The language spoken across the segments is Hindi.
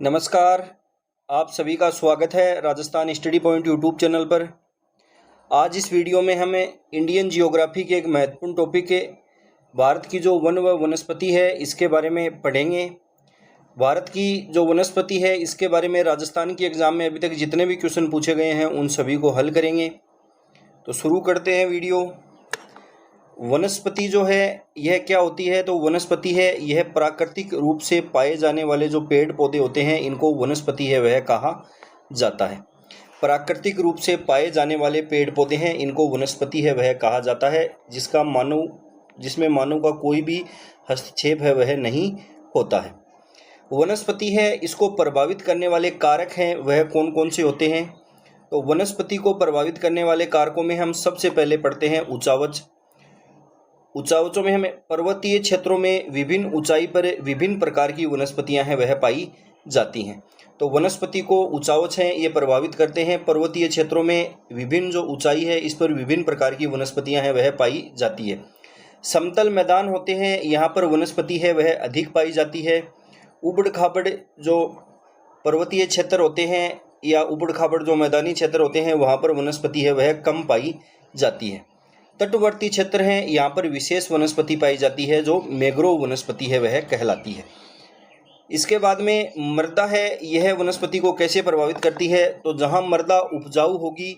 नमस्कार। आप सभी का स्वागत है Rajasthan study point YouTube channel पर। आज इस वीडियो में हमें इंडियन जियोग्राफी के एक महत्वपूर्ण टॉपिक है भारत की जो वन व वनस्पति है इसके बारे में पढ़ेंगे। भारत की जो वनस्पति है इसके बारे में राजस्थान की एग्ज़ाम में अभी तक जितने भी क्वेश्चन पूछे गए हैं उन सभी को हल करेंगे। तो शुरू करते हैं वीडियो। वनस्पति जो है यह क्या होती है? तो वनस्पति है यह प्राकृतिक रूप से पाए जाने वाले जो पेड़ पौधे होते हैं इनको वनस्पति है वह कहा जाता है। प्राकृतिक रूप से पाए जाने वाले पेड़ पौधे हैं इनको वनस्पति है वह कहा जाता है, जिसमें मानव का कोई भी हस्तक्षेप है वह नहीं होता है। वनस्पति है इसको प्रभावित करने वाले कारक हैं वह कौन कौन से होते हैं? तो वनस्पति को प्रभावित करने वाले कारकों में हम सबसे पहले पढ़ते हैं ऊंचावच। ऊंचावचों में हमें पर्वतीय क्षेत्रों में विभिन्न ऊंचाई पर विभिन्न प्रकार की वनस्पतियां हैं वह पाई जाती हैं। तो वनस्पति को ऊंचावच हैं ये प्रभावित करते हैं। पर्वतीय क्षेत्रों में विभिन्न जो ऊंचाई है इस पर विभिन्न प्रकार की वनस्पतियां हैं वह पाई जाती है। समतल मैदान होते हैं यहाँ पर वनस्पति है वह अधिक पाई जाती है। उबड़ खाबड़ जो पर्वतीय क्षेत्र होते हैं या उबड़ खाबड़ जो मैदानी क्षेत्र होते हैं वहाँ पर वनस्पति है वह कम पाई जाती है। तटवर्ती क्षेत्र हैं यहाँ पर विशेष वनस्पति पाई जाती है जो मैंग्रोव वनस्पति है वह कहलाती है। इसके बाद में मृदा है यह वनस्पति को कैसे प्रभावित करती है? तो जहाँ मृदा उपजाऊ होगी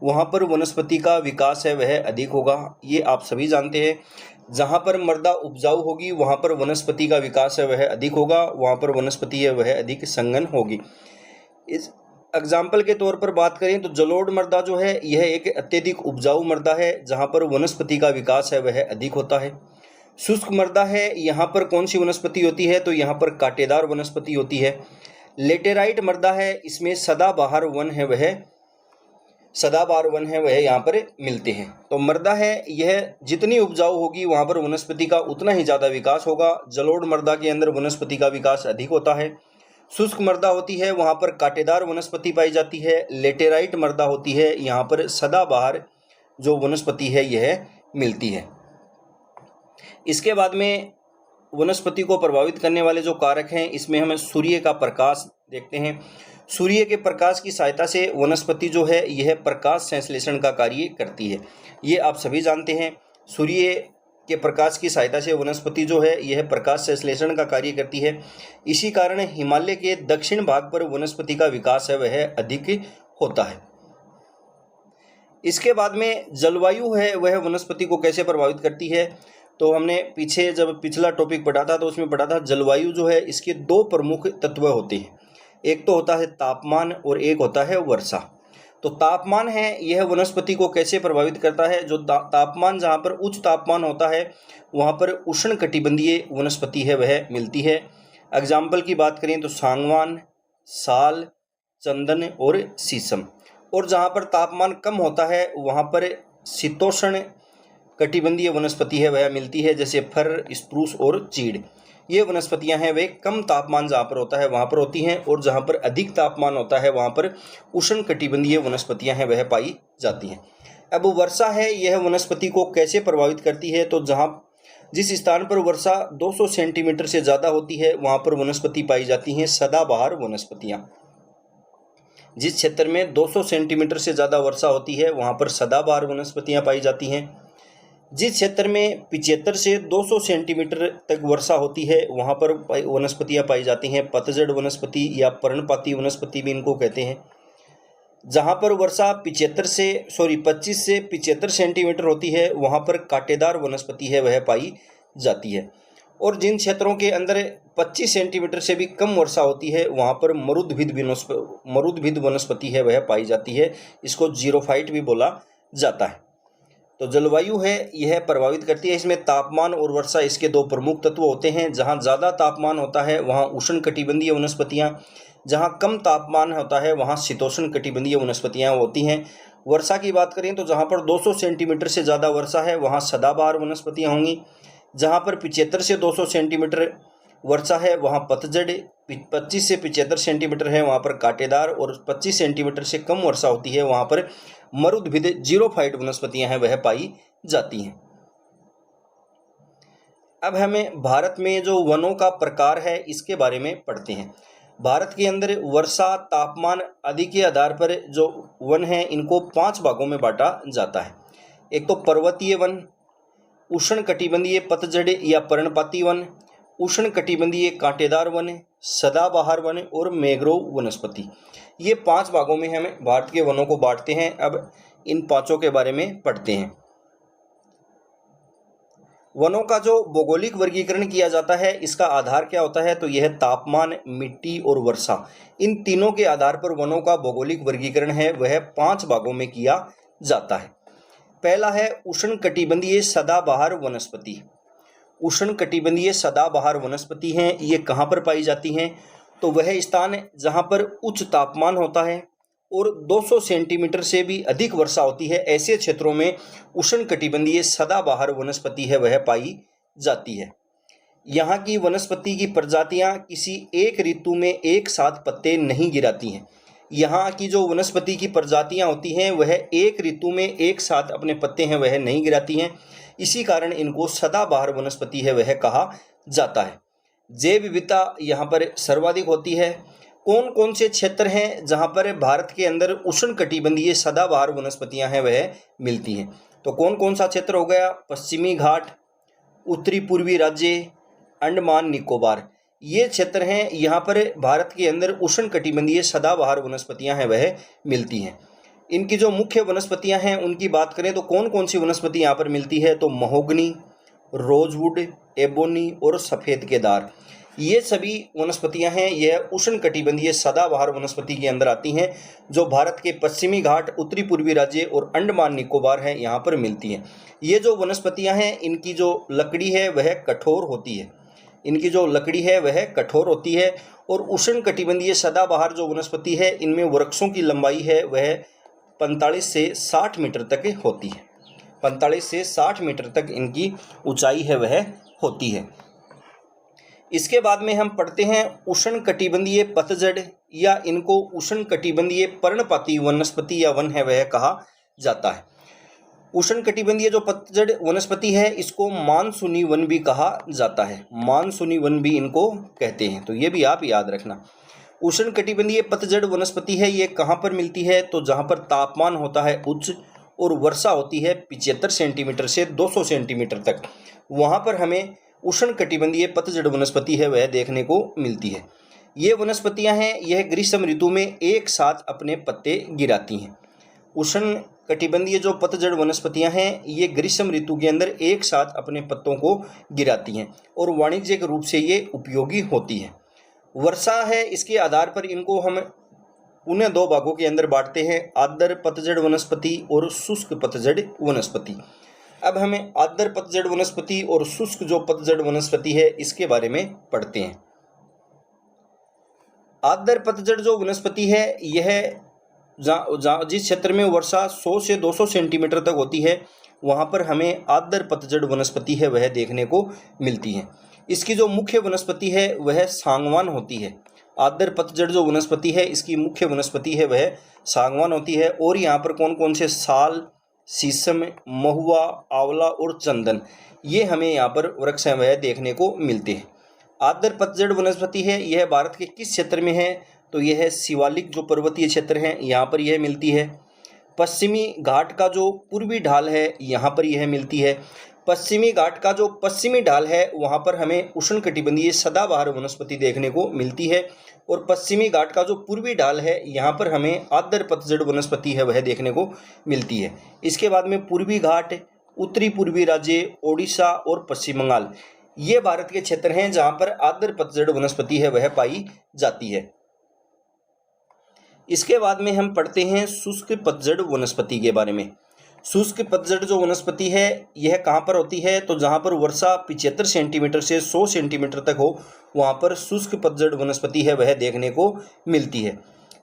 वहाँ पर वनस्पति का विकास है वह अधिक होगा, ये आप सभी जानते हैं। जहाँ पर मृदा उपजाऊ होगी वहाँ पर वनस्पति का विकास है वह अधिक होगा, वहाँ पर वनस्पति है वह अधिक संघन होगी। इस एग्जाम्पल के तौर पर बात करें तो जलोढ़ मृदा जो है यह एक अत्यधिक उपजाऊ मृदा है जहाँ पर वनस्पति का विकास है वह अधिक होता है। शुष्क मृदा है यहाँ पर कौन सी वनस्पति होती है? तो यहाँ पर कांटेदार वनस्पति होती है। लेटेराइट मृदा है इसमें सदाबहार वन है वह यहाँ पर मिलते हैं। तो मृदा है यह जितनी उपजाऊ होगी वहाँ पर वनस्पति का उतना ही ज़्यादा विकास होगा। जलोढ़ मृदा के अंदर वनस्पति का विकास अधिक होता है। शुष्क मृदा होती है वहाँ पर कांटेदार वनस्पति पाई जाती है। लेटेराइट मृदा होती है यहाँ पर सदाबहार जो वनस्पति है यह मिलती है। इसके बाद में वनस्पति को प्रभावित करने वाले जो कारक हैं इसमें हमें सूर्य का प्रकाश देखते हैं। सूर्य के प्रकाश की सहायता से वनस्पति जो है यह प्रकाश संश्लेषण का कार्य करती है, ये आप सभी जानते हैं। सूर्य के प्रकाश की सहायता से वनस्पति जो है यह प्रकाश संश्लेषण का कार्य करती है। इसी कारण हिमालय के दक्षिण भाग पर वनस्पति का विकास है वह अधिक होता है। इसके बाद में जलवायु है वह वनस्पति को कैसे प्रभावित करती है? तो हमने पीछे जब पिछला टॉपिक पढ़ा था तो उसमें पढ़ा था जलवायु जो है इसके दो प्रमुख तत्व होते हैं, एक तो होता है तापमान और एक होता है वर्षा। तो तापमान है यह वनस्पति को कैसे प्रभावित करता है? जो तापमान जहाँ पर उच्च तापमान होता है वहाँ पर उष्णकटिबंधीय वनस्पति है वह मिलती है। एग्जाम्पल की बात करें तो सागवान, साल, चंदन और शीशम। और जहाँ पर तापमान कम होता है वहाँ पर शीतोष्ण कटिबंधीय वनस्पति है वह मिलती है, जैसे फर, स्प्रूस और चीड़। ये वनस्पतियां हैं वे कम तापमान जहाँ पर होता है वहाँ पर होती हैं, और जहाँ पर अधिक तापमान होता है वहाँ पर उष्ण कटिबंधीय वनस्पतियां हैं वह पाई जाती हैं। अब वर्षा है यह वनस्पति को कैसे प्रभावित करती है? तो जिस स्थान पर वर्षा 200 सेंटीमीटर से ज़्यादा होती है वहाँ पर वनस्पति पाई जाती हैं सदाबहार वनस्पतियाँ। जिस क्षेत्र में 200 सेंटीमीटर से ज़्यादा वर्षा होती है वहाँ पर सदाबहार वनस्पतियाँ पाई जाती हैं। जिस क्षेत्र में 75 से 200 सेंटीमीटर तक वर्षा होती है वहाँ पर वनस्पतियाँ पाई जाती हैं पतझड़ वनस्पति या पर्णपाती वनस्पति भी इनको कहते हैं। जहाँ पर वर्षा 25 से 75 सेंटीमीटर होती है वहाँ पर कांटेदार वनस्पति है वह पाई जाती है। और जिन क्षेत्रों के अंदर 25 सेंटीमीटर से भी कम वर्षा होती है वहाँ पर मरुद्भिद वनस्पति है वह पाई जाती है, इसको जीरोफाइट भी बोला जाता है। तो जलवायु है यह प्रभावित करती है। इसमें तापमान और वर्षा इसके दो प्रमुख तत्व होते हैं। जहाँ ज़्यादा तापमान होता है वहाँ उष्ण कटिबंधीय वनस्पतियाँ, जहाँ कम तापमान होता है वहाँ शीतोष्ण कटिबंधीय वनस्पतियाँ होती हैं। वर्षा की बात करें तो जहाँ पर 200 सेंटीमीटर से ज़्यादा वर्षा है वहाँ सदाबहार वनस्पतियाँ होंगी। जहाँ पर 75 से 200 सेंटीमीटर वर्षा है वहाँ पतझड़, 25 से 75 सेंटीमीटर है वहाँ पर कांटेदार, और 25 सेंटीमीटर से कम वर्षा होती है वहाँ पर मरुद्भिद जीरोफाइट वनस्पतियां हैं वह पाई जाती हैं। अब हमें भारत में जो वनों का प्रकार है इसके बारे में पढ़ते हैं। भारत के अंदर वर्षा तापमान आदि के आधार पर जो वन है इनको 5 भागों में बांटा जाता है। एक तो पर्वतीय वन, उष्णकटिबंधीय पतझड़ या पर्णपाती वन, उष्णकटिबंधीय कांटेदार वन, सदाबहार वन और मैंग्रोव वनस्पति। ये 5 भागों में हम भारत के वनों को बांटते हैं। अब इन पांचों के बारे में पढ़ते हैं। वनों का जो भौगोलिक वर्गीकरण किया जाता है इसका आधार क्या होता है, तो यह तापमान, मिट्टी और वर्षा, इन तीनों के आधार पर वनों का भौगोलिक वर्गीकरण है वह 5 भागों में किया जाता है। पहला है उष्णकटिबंधीय सदाबहार वनस्पति। उष्णकटिबंधीय सदाबहार वनस्पति हैं, ये कहाँ पर पाई जाती हैं, तो वह स्थान जहाँ पर उच्च तापमान होता है और 200 सेंटीमीटर से भी अधिक वर्षा होती है, ऐसे क्षेत्रों में उष्णकटिबंधीय सदाबहार वनस्पति है वह पाई जाती है। यहाँ की वनस्पति की प्रजातियाँ किसी एक ऋतु में एक साथ पत्ते नहीं गिराती हैं। यहाँ की जो वनस्पति की प्रजातियाँ होती हैं वह एक ऋतु में एक साथ अपने पत्ते हैं वह नहीं गिराती हैं, इसी कारण इनको सदाबहार वनस्पति है वह कहा जाता है। जैव विविधता यहाँ पर सर्वाधिक होती है। कौन कौन से क्षेत्र हैं जहाँ पर भारत के अंदर उष्णकटिबंधीय सदाबहार वनस्पतियाँ हैं वह मिलती हैं, तो कौन कौन सा क्षेत्र हो गया, पश्चिमी घाट, उत्तरी पूर्वी राज्य, अंडमान निकोबार, ये क्षेत्र हैं। यहाँ पर भारत के अंदर उष्णकटिबंधीय सदाबहार वनस्पतियाँ हैं वह मिलती हैं। इनकी जो मुख्य वनस्पतियाँ हैं उनकी बात करें तो कौन कौन सी वनस्पति यहाँ पर मिलती है, तो महोगनी, रोजवुड, एबोनी और सफ़ेद केदार, ये सभी वनस्पतियां हैं यह उष्णकटिबंधीय सदाबहार वनस्पति के अंदर आती हैं, जो भारत के पश्चिमी घाट, उत्तरी पूर्वी राज्य और अंडमान निकोबार है यहाँ पर मिलती हैं। ये जो वनस्पतियां हैं इनकी जो लकड़ी है वह कठोर होती है, इनकी जो लकड़ी है वह कठोर होती है। और उष्णकटिबंधीय सदाबहार जो वनस्पति है इनमें वृक्षों की लंबाई है वह 45 से 60 मीटर तक होती है। 45 से 60 मीटर तक इनकी ऊंचाई है वह होती है। इसके बाद में हम पढ़ते हैं उष्णकटिबंधीय पतझड़ या इनको उष्णकटिबंधीय पर्णपाती वनस्पति या वन है वह कहा जाता है। उष्णकटिबंधीय जो पतझड़ वनस्पति है इसको मानसूनी वन भी कहा जाता है, मानसूनी वन भी इनको कहते हैं, तो ये भी आप याद रखना। उष्णकटिबंधीय पतझड़ वनस्पति है ये कहाँ पर मिलती है, तो जहाँ पर तापमान होता है उच्च और वर्षा होती है 75 सेंटीमीटर से 200 सेंटीमीटर तक, वहाँ पर हमें उष्णकटिबंधीय पतझड़ वनस्पति है वह देखने को मिलती है। ये वनस्पतियां हैं यह ग्रीष्म ऋतु में एक साथ अपने पत्ते गिराती हैं। उष्णकटिबंधीय जो पतझड़ वनस्पतियां हैं ये ग्रीष्म ऋतु के अंदर एक साथ अपने पत्तों को गिराती हैं और वाणिज्यिक रूप से ये उपयोगी होती है। वर्षा है इसके आधार पर इनको हम उन्हें 2 भागों के अंदर बांटते हैं, आर्द्र पतझड़ वनस्पति और शुष्क पतझड़ वनस्पति। अब हमें आर्द्र पतझड़ वनस्पति और शुष्क जो पतझड़ वनस्पति है इसके बारे में पढ़ते हैं। आर्द्र पतझड़ जो वनस्पति है यह जिस क्षेत्र में वर्षा 100 से 200 सेंटीमीटर तक होती है वहाँ पर हमें आर्द्र पतझड़ वनस्पति है वह देखने को मिलती है। इसकी जो मुख्य वनस्पति है वह सागवान होती है। आर्द्र पतझड़ जो वनस्पति है इसकी मुख्य वनस्पति है वह सागवान होती है। और यहाँ पर कौन कौन से साल, शीशम, महुआ, आंवला और चंदन, ये हमें यहाँ पर वृक्ष हैं वह देखने को मिलते हैं। आर्द्र पतझड़ वनस्पति है यह भारत के किस क्षेत्र में है, तो यह शिवालिक जो पर्वतीय क्षेत्र है यहाँ पर यह मिलती है। पश्चिमी घाट का जो पूर्वी ढाल है यहाँ पर यह मिलती है। पश्चिमी घाट का जो पश्चिमी ढाल है वहाँ पर हमें उष्णकटिबंधीय सदाबहार वनस्पति देखने को मिलती है। और पश्चिमी घाट का जो पूर्वी ढाल है यहाँ पर हमें आर्द्र पतझड़ वनस्पति है वह देखने को मिलती है। इसके बाद में पूर्वी घाट, उत्तरी पूर्वी राज्य, ओडिशा और पश्चिम बंगाल, ये भारत के क्षेत्र हैं जहाँ पर आर्द्र पतझड़ वनस्पति है वह पाई जाती है। इसके बाद में हम पढ़ते हैं शुष्क पतझड़ वनस्पति के बारे में। शुष्क पतझड़ जो वनस्पति है यह कहाँ पर होती है, तो जहाँ पर वर्षा 75 सेंटीमीटर से 100 सेंटीमीटर तक हो वहाँ पर शुष्क पतझड़ वनस्पति है वह देखने को मिलती है।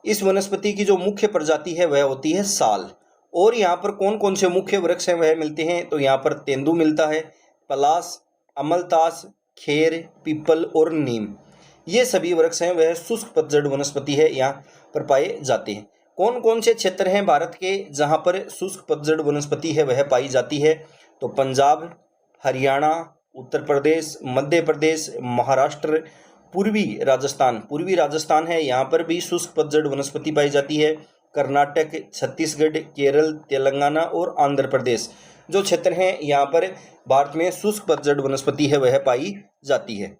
इस वनस्पति की जो मुख्य प्रजाति है वह होती है साल। और यहाँ पर कौन कौन से मुख्य वृक्ष हैं वह मिलते हैं, तो यहाँ पर तेंदू मिलता है, पलास, अमलतास, खेर, पीपल और नीम, ये सभी वृक्ष हैं वह शुष्क पतझड़ वनस्पति है यहाँ पर पाए जाते हैं। कौन कौन से क्षेत्र हैं भारत के जहाँ पर शुष्क पतझड़ वनस्पति है वह पाई जाती है, तो पंजाब, हरियाणा, उत्तर प्रदेश, मध्य प्रदेश, महाराष्ट्र पूर्वी राजस्थान है, यहाँ पर भी शुष्क पतझड़ वनस्पति पाई जाती है। कर्नाटक, छत्तीसगढ़, केरल, तेलंगाना और आंध्र प्रदेश जो क्षेत्र हैं यहाँ पर भारत में शुष्क पतझड़ वनस्पति है वह पाई जाती है।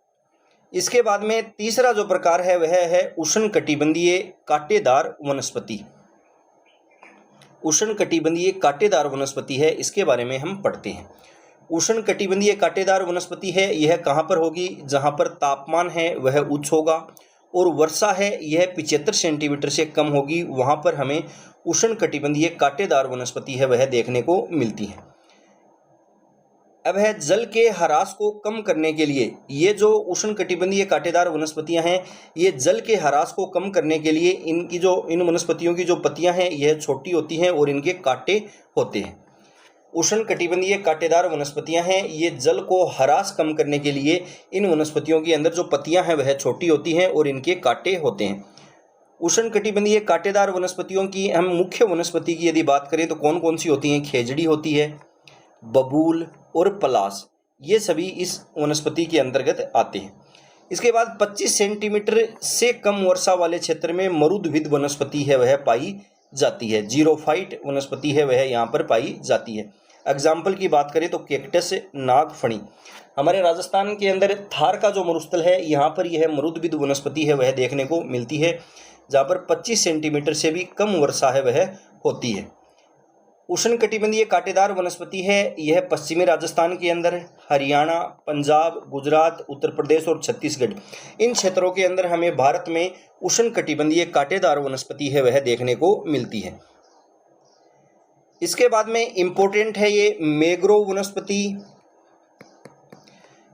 इसके बाद में तीसरा जो प्रकार है वह है उष्णकटिबंधीय कांटेदार वनस्पति। उष्णकटिबंधीय कांटेदार वनस्पति है, इसके बारे में हम पढ़ते हैं। उष्णकटिबंधीय कांटेदार वनस्पति है, यह कहाँ पर होगी? जहाँ पर तापमान है वह उच्च होगा और वर्षा है यह 75 सेंटीमीटर से कम होगी, वहाँ पर हमें उष्णकटिबंधीय कांटेदार वनस्पति है वह देखने को मिलती है। अब है जल के ह्रास को कम करने के लिए, ये जो उष्णकटिबंधीय कांटेदार वनस्पतियां हैं ये जल के ह्रास को कम करने के लिए इन वनस्पतियों की जो पत्तियां हैं यह छोटी होती हैं और इनके कांटे होते हैं। उष्णकटिबंधीय कांटेदार वनस्पतियां हैं, ये जल को ह्रास कम करने के लिए इन वनस्पतियों के अंदर जो पत्तियां हैं वह छोटी होती हैं और इनके कांटे होते हैं। उष्णकटिबंधीय कांटेदार वनस्पतियों की हम मुख्य वनस्पति की यदि बात करें तो कौन कौन सी होती हैं? खेजड़ी होती है, बबूल और पलास, ये सभी इस वनस्पति के अंतर्गत आते हैं। इसके बाद 25 सेंटीमीटर से कम वर्षा वाले क्षेत्र में मरुदभिद वनस्पति है वह पाई जाती है। जीरोफाइट वनस्पति है वह यहाँ पर पाई जाती है। एग्जाम्पल की बात करें तो कैक्टस, नागफणी। हमारे राजस्थान के अंदर थार का जो मरुस्थल है यहाँ पर यह मरुदभिद वनस्पति है वह देखने को मिलती है, जहाँ पर 25 सेंटीमीटर से भी कम वर्षा है वह होती है। उष्णकटिबंधीय कांटेदार वनस्पति है, यह पश्चिमी राजस्थान के अंदर, हरियाणा, पंजाब, गुजरात, उत्तर प्रदेश और छत्तीसगढ़, इन क्षेत्रों के अंदर हमें भारत में उष्णकटिबंधीय कांटेदार वनस्पति है वह देखने को मिलती है। इसके बाद में इम्पोर्टेंट है ये मैंग्रोव वनस्पति।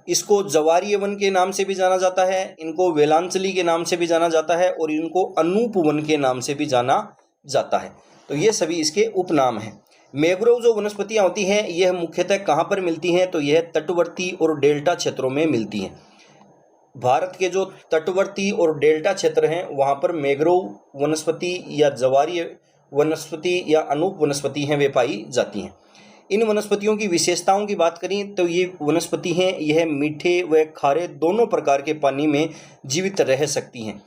इसको जवारीय वन के नाम से भी जाना जाता है, इनको वेलांचली के नाम से भी जाना जाता है और इनको अनूप वन के नाम से भी जाना जाता है। तो ये सभी इसके उपनाम हैं। मैंग्रोव जो वनस्पतियां होती हैं यह मुख्यतः कहाँ पर मिलती हैं? तो यह तटवर्ती और डेल्टा क्षेत्रों में मिलती हैं। भारत के जो तटवर्ती और डेल्टा क्षेत्र हैं वहाँ पर मैंग्रोव वनस्पति या जवारीय वनस्पति या अनूप वनस्पति हैं वे पाई जाती हैं। इन वनस्पतियों की विशेषताओं की बात करें तो ये वनस्पति हैं यह मीठे व खारे दोनों प्रकार के पानी में जीवित रह सकती हैं।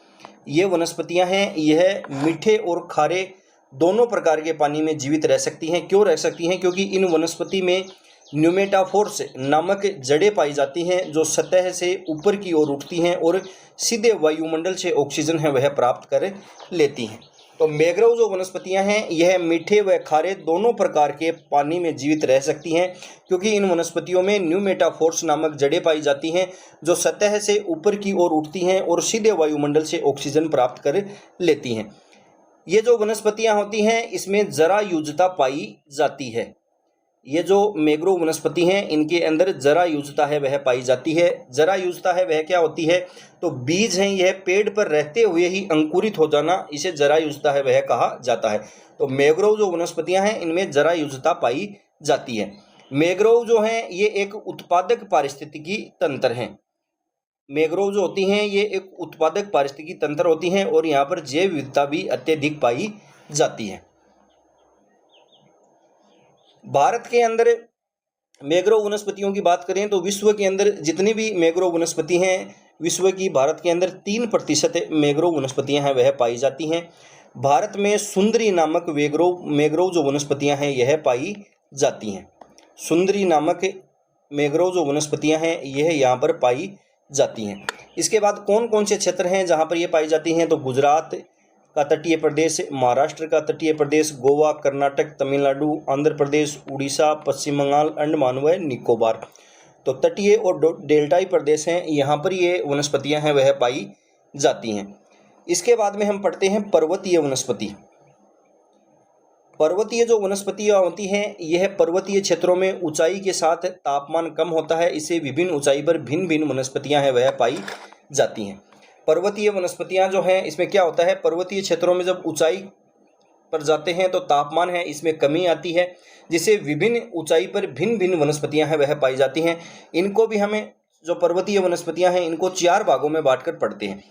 ये वनस्पतियां हैं यह मीठे और खारे दोनों प्रकार के पानी में जीवित रह सकती हैं। क्यों रह सकती हैं? क्योंकि इन वनस्पति में न्यूमेटाफोर्स नामक जड़ें पाई जाती हैं जो सतह से ऊपर की ओर उठती हैं और सीधे वायुमंडल से ऑक्सीजन है वह प्राप्त कर लेती हैं। तो मैंग्रोव जो वनस्पतियां हैं यह मीठे व खारे दोनों प्रकार के पानी में जीवित रह सकती हैं, क्योंकि इन वनस्पतियों में न्यूमेटाफोर्स नामक जड़ें पाई जाती हैं जो सतह से ऊपर की ओर उठती हैं और सीधे वायुमंडल से ऑक्सीजन प्राप्त कर लेती हैं। ये जो वनस्पतियां होती हैं इसमें जरायुजता पाई जाती है। ये जो मैंग्रोव वनस्पति हैं इनके अंदर जरायुजता है वह पाई जाती है। जरायुजता है वह क्या होती है? तो बीज हैं यह पेड़ पर रहते हुए ही अंकुरित हो जाना, इसे जरायुजता है वह कहा जाता है। तो मैंग्रोव जो वनस्पतियां हैं इनमें जरायुजता पाई जाती है। मैंग्रोव जो हैं ये एक उत्पादक पारिस्थितिकी तंत्र हैं। मैंग्रोव जो होती हैं ये एक उत्पादक पारिस्थितिकी तंत्र होती हैं और यहाँ पर जैव विविधता भी अत्यधिक पाई जाती है। भारत के अंदर मैंग्रोव वनस्पतियों की बात करें तो विश्व के अंदर जितनी भी मैंग्रोव वनस्पति हैं, विश्व की भारत के अंदर 3% मैंग्रोव वनस्पतियां हैं वह पाई जाती हैं। भारत में सुंदरी नामक मैंग्रोव जो वनस्पतियां हैं यह पाई जाती हैं। सुंदरी नामक मैंग्रोव जो वनस्पतियां हैं यह यहाँ पर पाई जाती हैं। इसके बाद कौन कौन से क्षेत्र हैं जहाँ पर ये पाई जाती हैं? तो गुजरात का तटीय प्रदेश, महाराष्ट्र का तटीय प्रदेश, गोवा, कर्नाटक, तमिलनाडु, आंध्र प्रदेश, उड़ीसा, पश्चिम बंगाल, अंडमान व निकोबार। तो तटीय और डेल्टाई प्रदेश हैं, यहाँ पर ये वनस्पतियाँ हैं वह पाई जाती हैं। इसके बाद में हम पढ़ते हैं पर्वतीय वनस्पति। पर्वतीय जो वनस्पतियाँ होती हैं यह पर्वतीय क्षेत्रों में ऊंचाई के साथ तापमान कम होता है, इसे विभिन्न ऊंचाई पर भिन्न भिन्न वनस्पतियाँ हैं वह पाई जाती हैं। पर्वतीय वनस्पतियाँ जो हैं इसमें क्या होता है? पर्वतीय क्षेत्रों में जब ऊंचाई पर जाते हैं तो तापमान है इसमें कमी आती है, जिससे विभिन्न ऊंचाई पर भिन्न भिन्न वनस्पतियाँ हैं वह पाई जाती हैं। इनको भी हमें जो पर्वतीय वनस्पतियाँ हैं इनको 4 भागों में बांटकर पढ़ते हैं।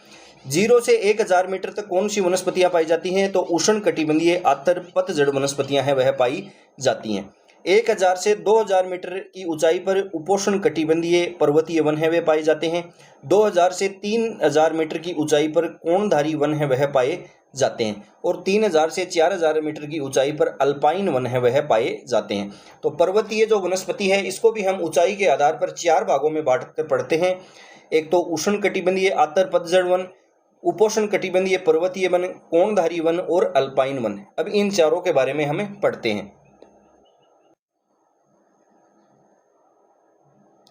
0 से 1000 मीटर तक कौन सी वनस्पतियाँ पाई जाती हैं? तो उष्णकटिबंधीय आतर पतझड़ वनस्पतियाँ हैं वह पाई जाती हैं। 1000 से 2000 मीटर की ऊंचाई पर उपोष्ण कटिबंधीय पर्वतीय वन है वे पाए जाते हैं। 2000 से 3000 मीटर की ऊंचाई पर कोणधारी वन है वह पाए जाते हैं और 3000 से 4000 मीटर की ऊंचाई पर अल्पाइन वन है वह पाए जाते हैं। तो पर्वतीय जो वनस्पति है इसको भी हम ऊंचाई के आधार पर 4 भागों में बांट कर पढ़ते हैं। एक तो उष्ण कटिबंधीय आर्द्र पतझड़ वन, उपोष्ण कटिबंधीय पर्वतीय वन, कोणधारी वन और अल्पाइन वन। अब इन चारों के बारे में हमें पढ़ते हैं।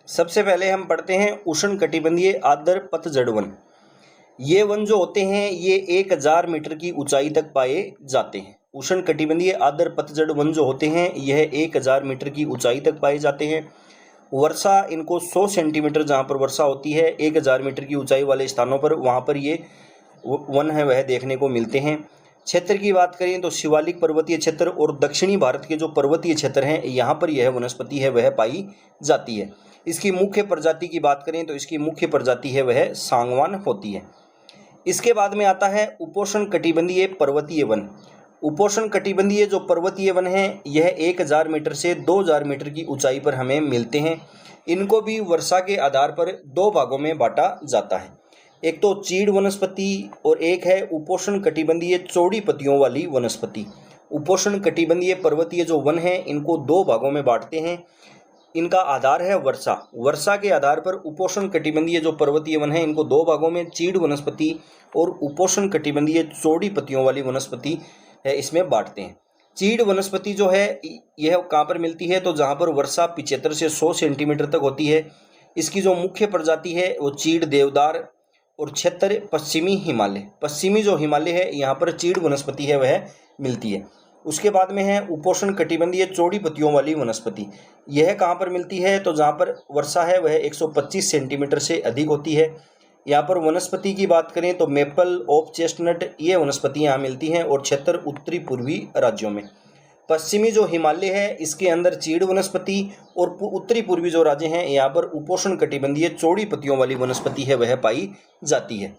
सबसे पहले हम पढ़ते हैं उष्ण कटिबंधीय आर्द्र पतझड़ वन। ये वन जो होते हैं ये 1000 मीटर की ऊंचाई तक पाए जाते हैं। उष्ण कटिबंधीय आर्द्र पतझड़ वन जो होते हैं यह 1000 मीटर की ऊंचाई तक पाए जाते हैं। वर्षा इनको 100 सेंटीमीटर जहाँ पर वर्षा होती है 1000 मीटर की ऊंचाई वाले स्थानों पर, वहाँ पर ये वन है वह देखने को मिलते हैं। क्षेत्र की बात करें तो शिवालिक पर्वतीय क्षेत्र और दक्षिणी भारत के जो पर्वतीय क्षेत्र हैं यहाँ पर यह वनस्पति है वह पाई जाती है। इसकी मुख्य प्रजाति की बात करें तो इसकी मुख्य प्रजाति है वह सांगवान होती है। इसके बाद में आता है उपोष्ण कटिबंधीय पर्वतीय वन। उपोष्ण कटिबंधीय जो पर्वतीय वन है यह 1000 मीटर से 2000 मीटर की ऊंचाई पर हमें मिलते हैं। इनको भी वर्षा के आधार पर 2 भागों में बांटा जाता है। एक तो चीड़ वनस्पति और एक है उपोष्ण कटिबंधीय चौड़ी पत्तियों वाली वनस्पति। उपोष्ण कटिबंधीय पर्वतीय जो वन है इनको 2 भागों में बांटते हैं। इनका आधार है वर्षा। वर्षा के आधार पर उपोष्ण कटिबंधीय जो पर्वतीय वन है इनको 2 भागों में चीड़ वनस्पति और उपोष्ण कटिबंधीय चौड़ी पत्तियों वाली वनस्पति है इसमें बांटते हैं। चीड़ वनस्पति जो है यह कहाँ पर मिलती है तो जहाँ पर वर्षा 75 से 100 सेंटीमीटर तक होती है। इसकी जो मुख्य प्रजाति है वो चीड़ देवदार और क्षेत्र पश्चिमी हिमालय। पश्चिमी जो हिमालय है यहाँ पर चीड़ वनस्पति है वह मिलती है। उसके बाद में है उपोष्ण कटिबंधीय चौड़ी पत्तियों वाली वनस्पति। यह कहाँ पर मिलती है तो जहाँ पर वर्षा है वह 125 सेंटीमीटर से अधिक होती है। यहाँ पर वनस्पति की बात करें तो मेपल, ओक चेस्टनट ये वनस्पति यहाँ मिलती हैं और क्षेत्र उत्तरी पूर्वी राज्यों में। पश्चिमी जो हिमालय है इसके अंदर चीड़ वनस्पति और उत्तरी पूर्वी जो राज्य हैं यहाँ पर उपोष्ण कटिबंधीय चौड़ी पत्तियों वाली वनस्पति है वह पाई जाती है।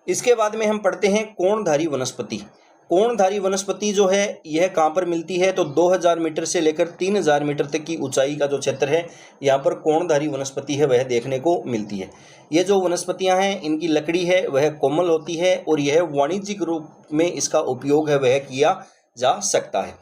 इसके बाद में हम पढ़ते हैं कोणधारी वनस्पति। कोणधारी वनस्पति जो है यह कहाँ पर मिलती है तो 2000 मीटर से लेकर 3000 मीटर तक की ऊंचाई का जो क्षेत्र है यहाँ पर कोणधारी वनस्पति है वह देखने को मिलती है। ये जो वनस्पतियाँ हैं इनकी लकड़ी है वह कोमल होती है और यह वाणिज्यिक रूप में इसका उपयोग है वह किया जा सकता है।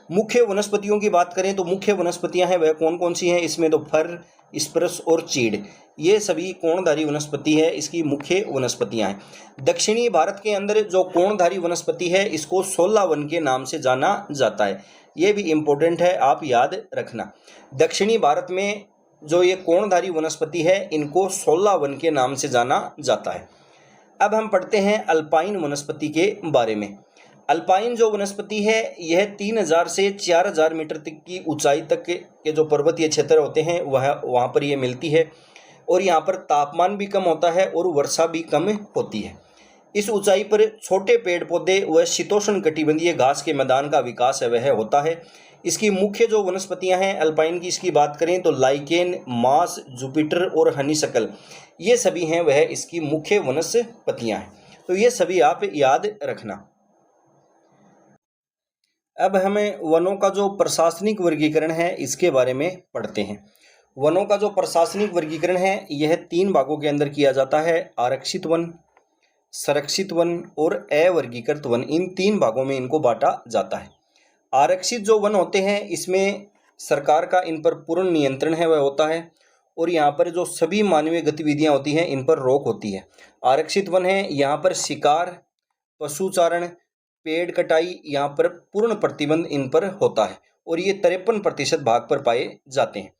मुख्य वनस्पतियों की बात करें तो मुख्य वनस्पतियाँ हैं वह कौन कौन सी हैं, इसमें तो फर, स्पर्श और चीड़ ये सभी कोणधारी वनस्पति है इसकी मुख्य वनस्पतियां हैं। दक्षिणी भारत के अंदर जो कोणधारी वनस्पति है इसको 16 वन के नाम से जाना जाता है। ये भी इम्पोर्टेंट है, आप याद रखना। दक्षिणी भारत में जो ये कोणधारी वनस्पति है इनको 16 वन के नाम से जाना जाता है। अब हम पढ़ते हैं अल्पाइन वनस्पति के बारे में। अल्पाइन जो वनस्पति है यह 3000 से 4000 मीटर तक की ऊंचाई तक के जो पर्वतीय क्षेत्र होते हैं वहाँ पर ये मिलती है और यहाँ पर तापमान भी कम होता है और वर्षा भी कम होती है। इस ऊंचाई पर छोटे पेड़ पौधे व शीतोष्ण कटिबंधीय घास के मैदान का विकास है वह होता है। इसकी मुख्य जो वनस्पतियां हैं अल्पाइन की इसकी बात करें तो लाइकेन, मास, जुपिटर और हनीसकल ये सभी हैं वह इसकी मुख्य वनस्पतियां हैं। तो ये सभी आप याद रखना। अब हमें वनों का जो प्रशासनिक वर्गीकरण है इसके बारे में पढ़ते हैं। वनों का जो प्रशासनिक वर्गीकरण है यह 3 भागों के अंदर किया जाता है। आरक्षित वन, संरक्षित वन और अवर्गीकृत वन, इन 3 भागों में इनको बांटा जाता है। आरक्षित जो वन होते हैं इसमें सरकार का इन पर पूर्ण नियंत्रण है वह होता है और यहाँ पर जो सभी मानवीय गतिविधियाँ होती हैं इन पर रोक होती है। आरक्षित वन है यहाँ पर शिकार, पशुचारण, पेड़ कटाई यहाँ पर पूर्ण प्रतिबंध इन पर होता है और ये 53% भाग पर पाए जाते हैं।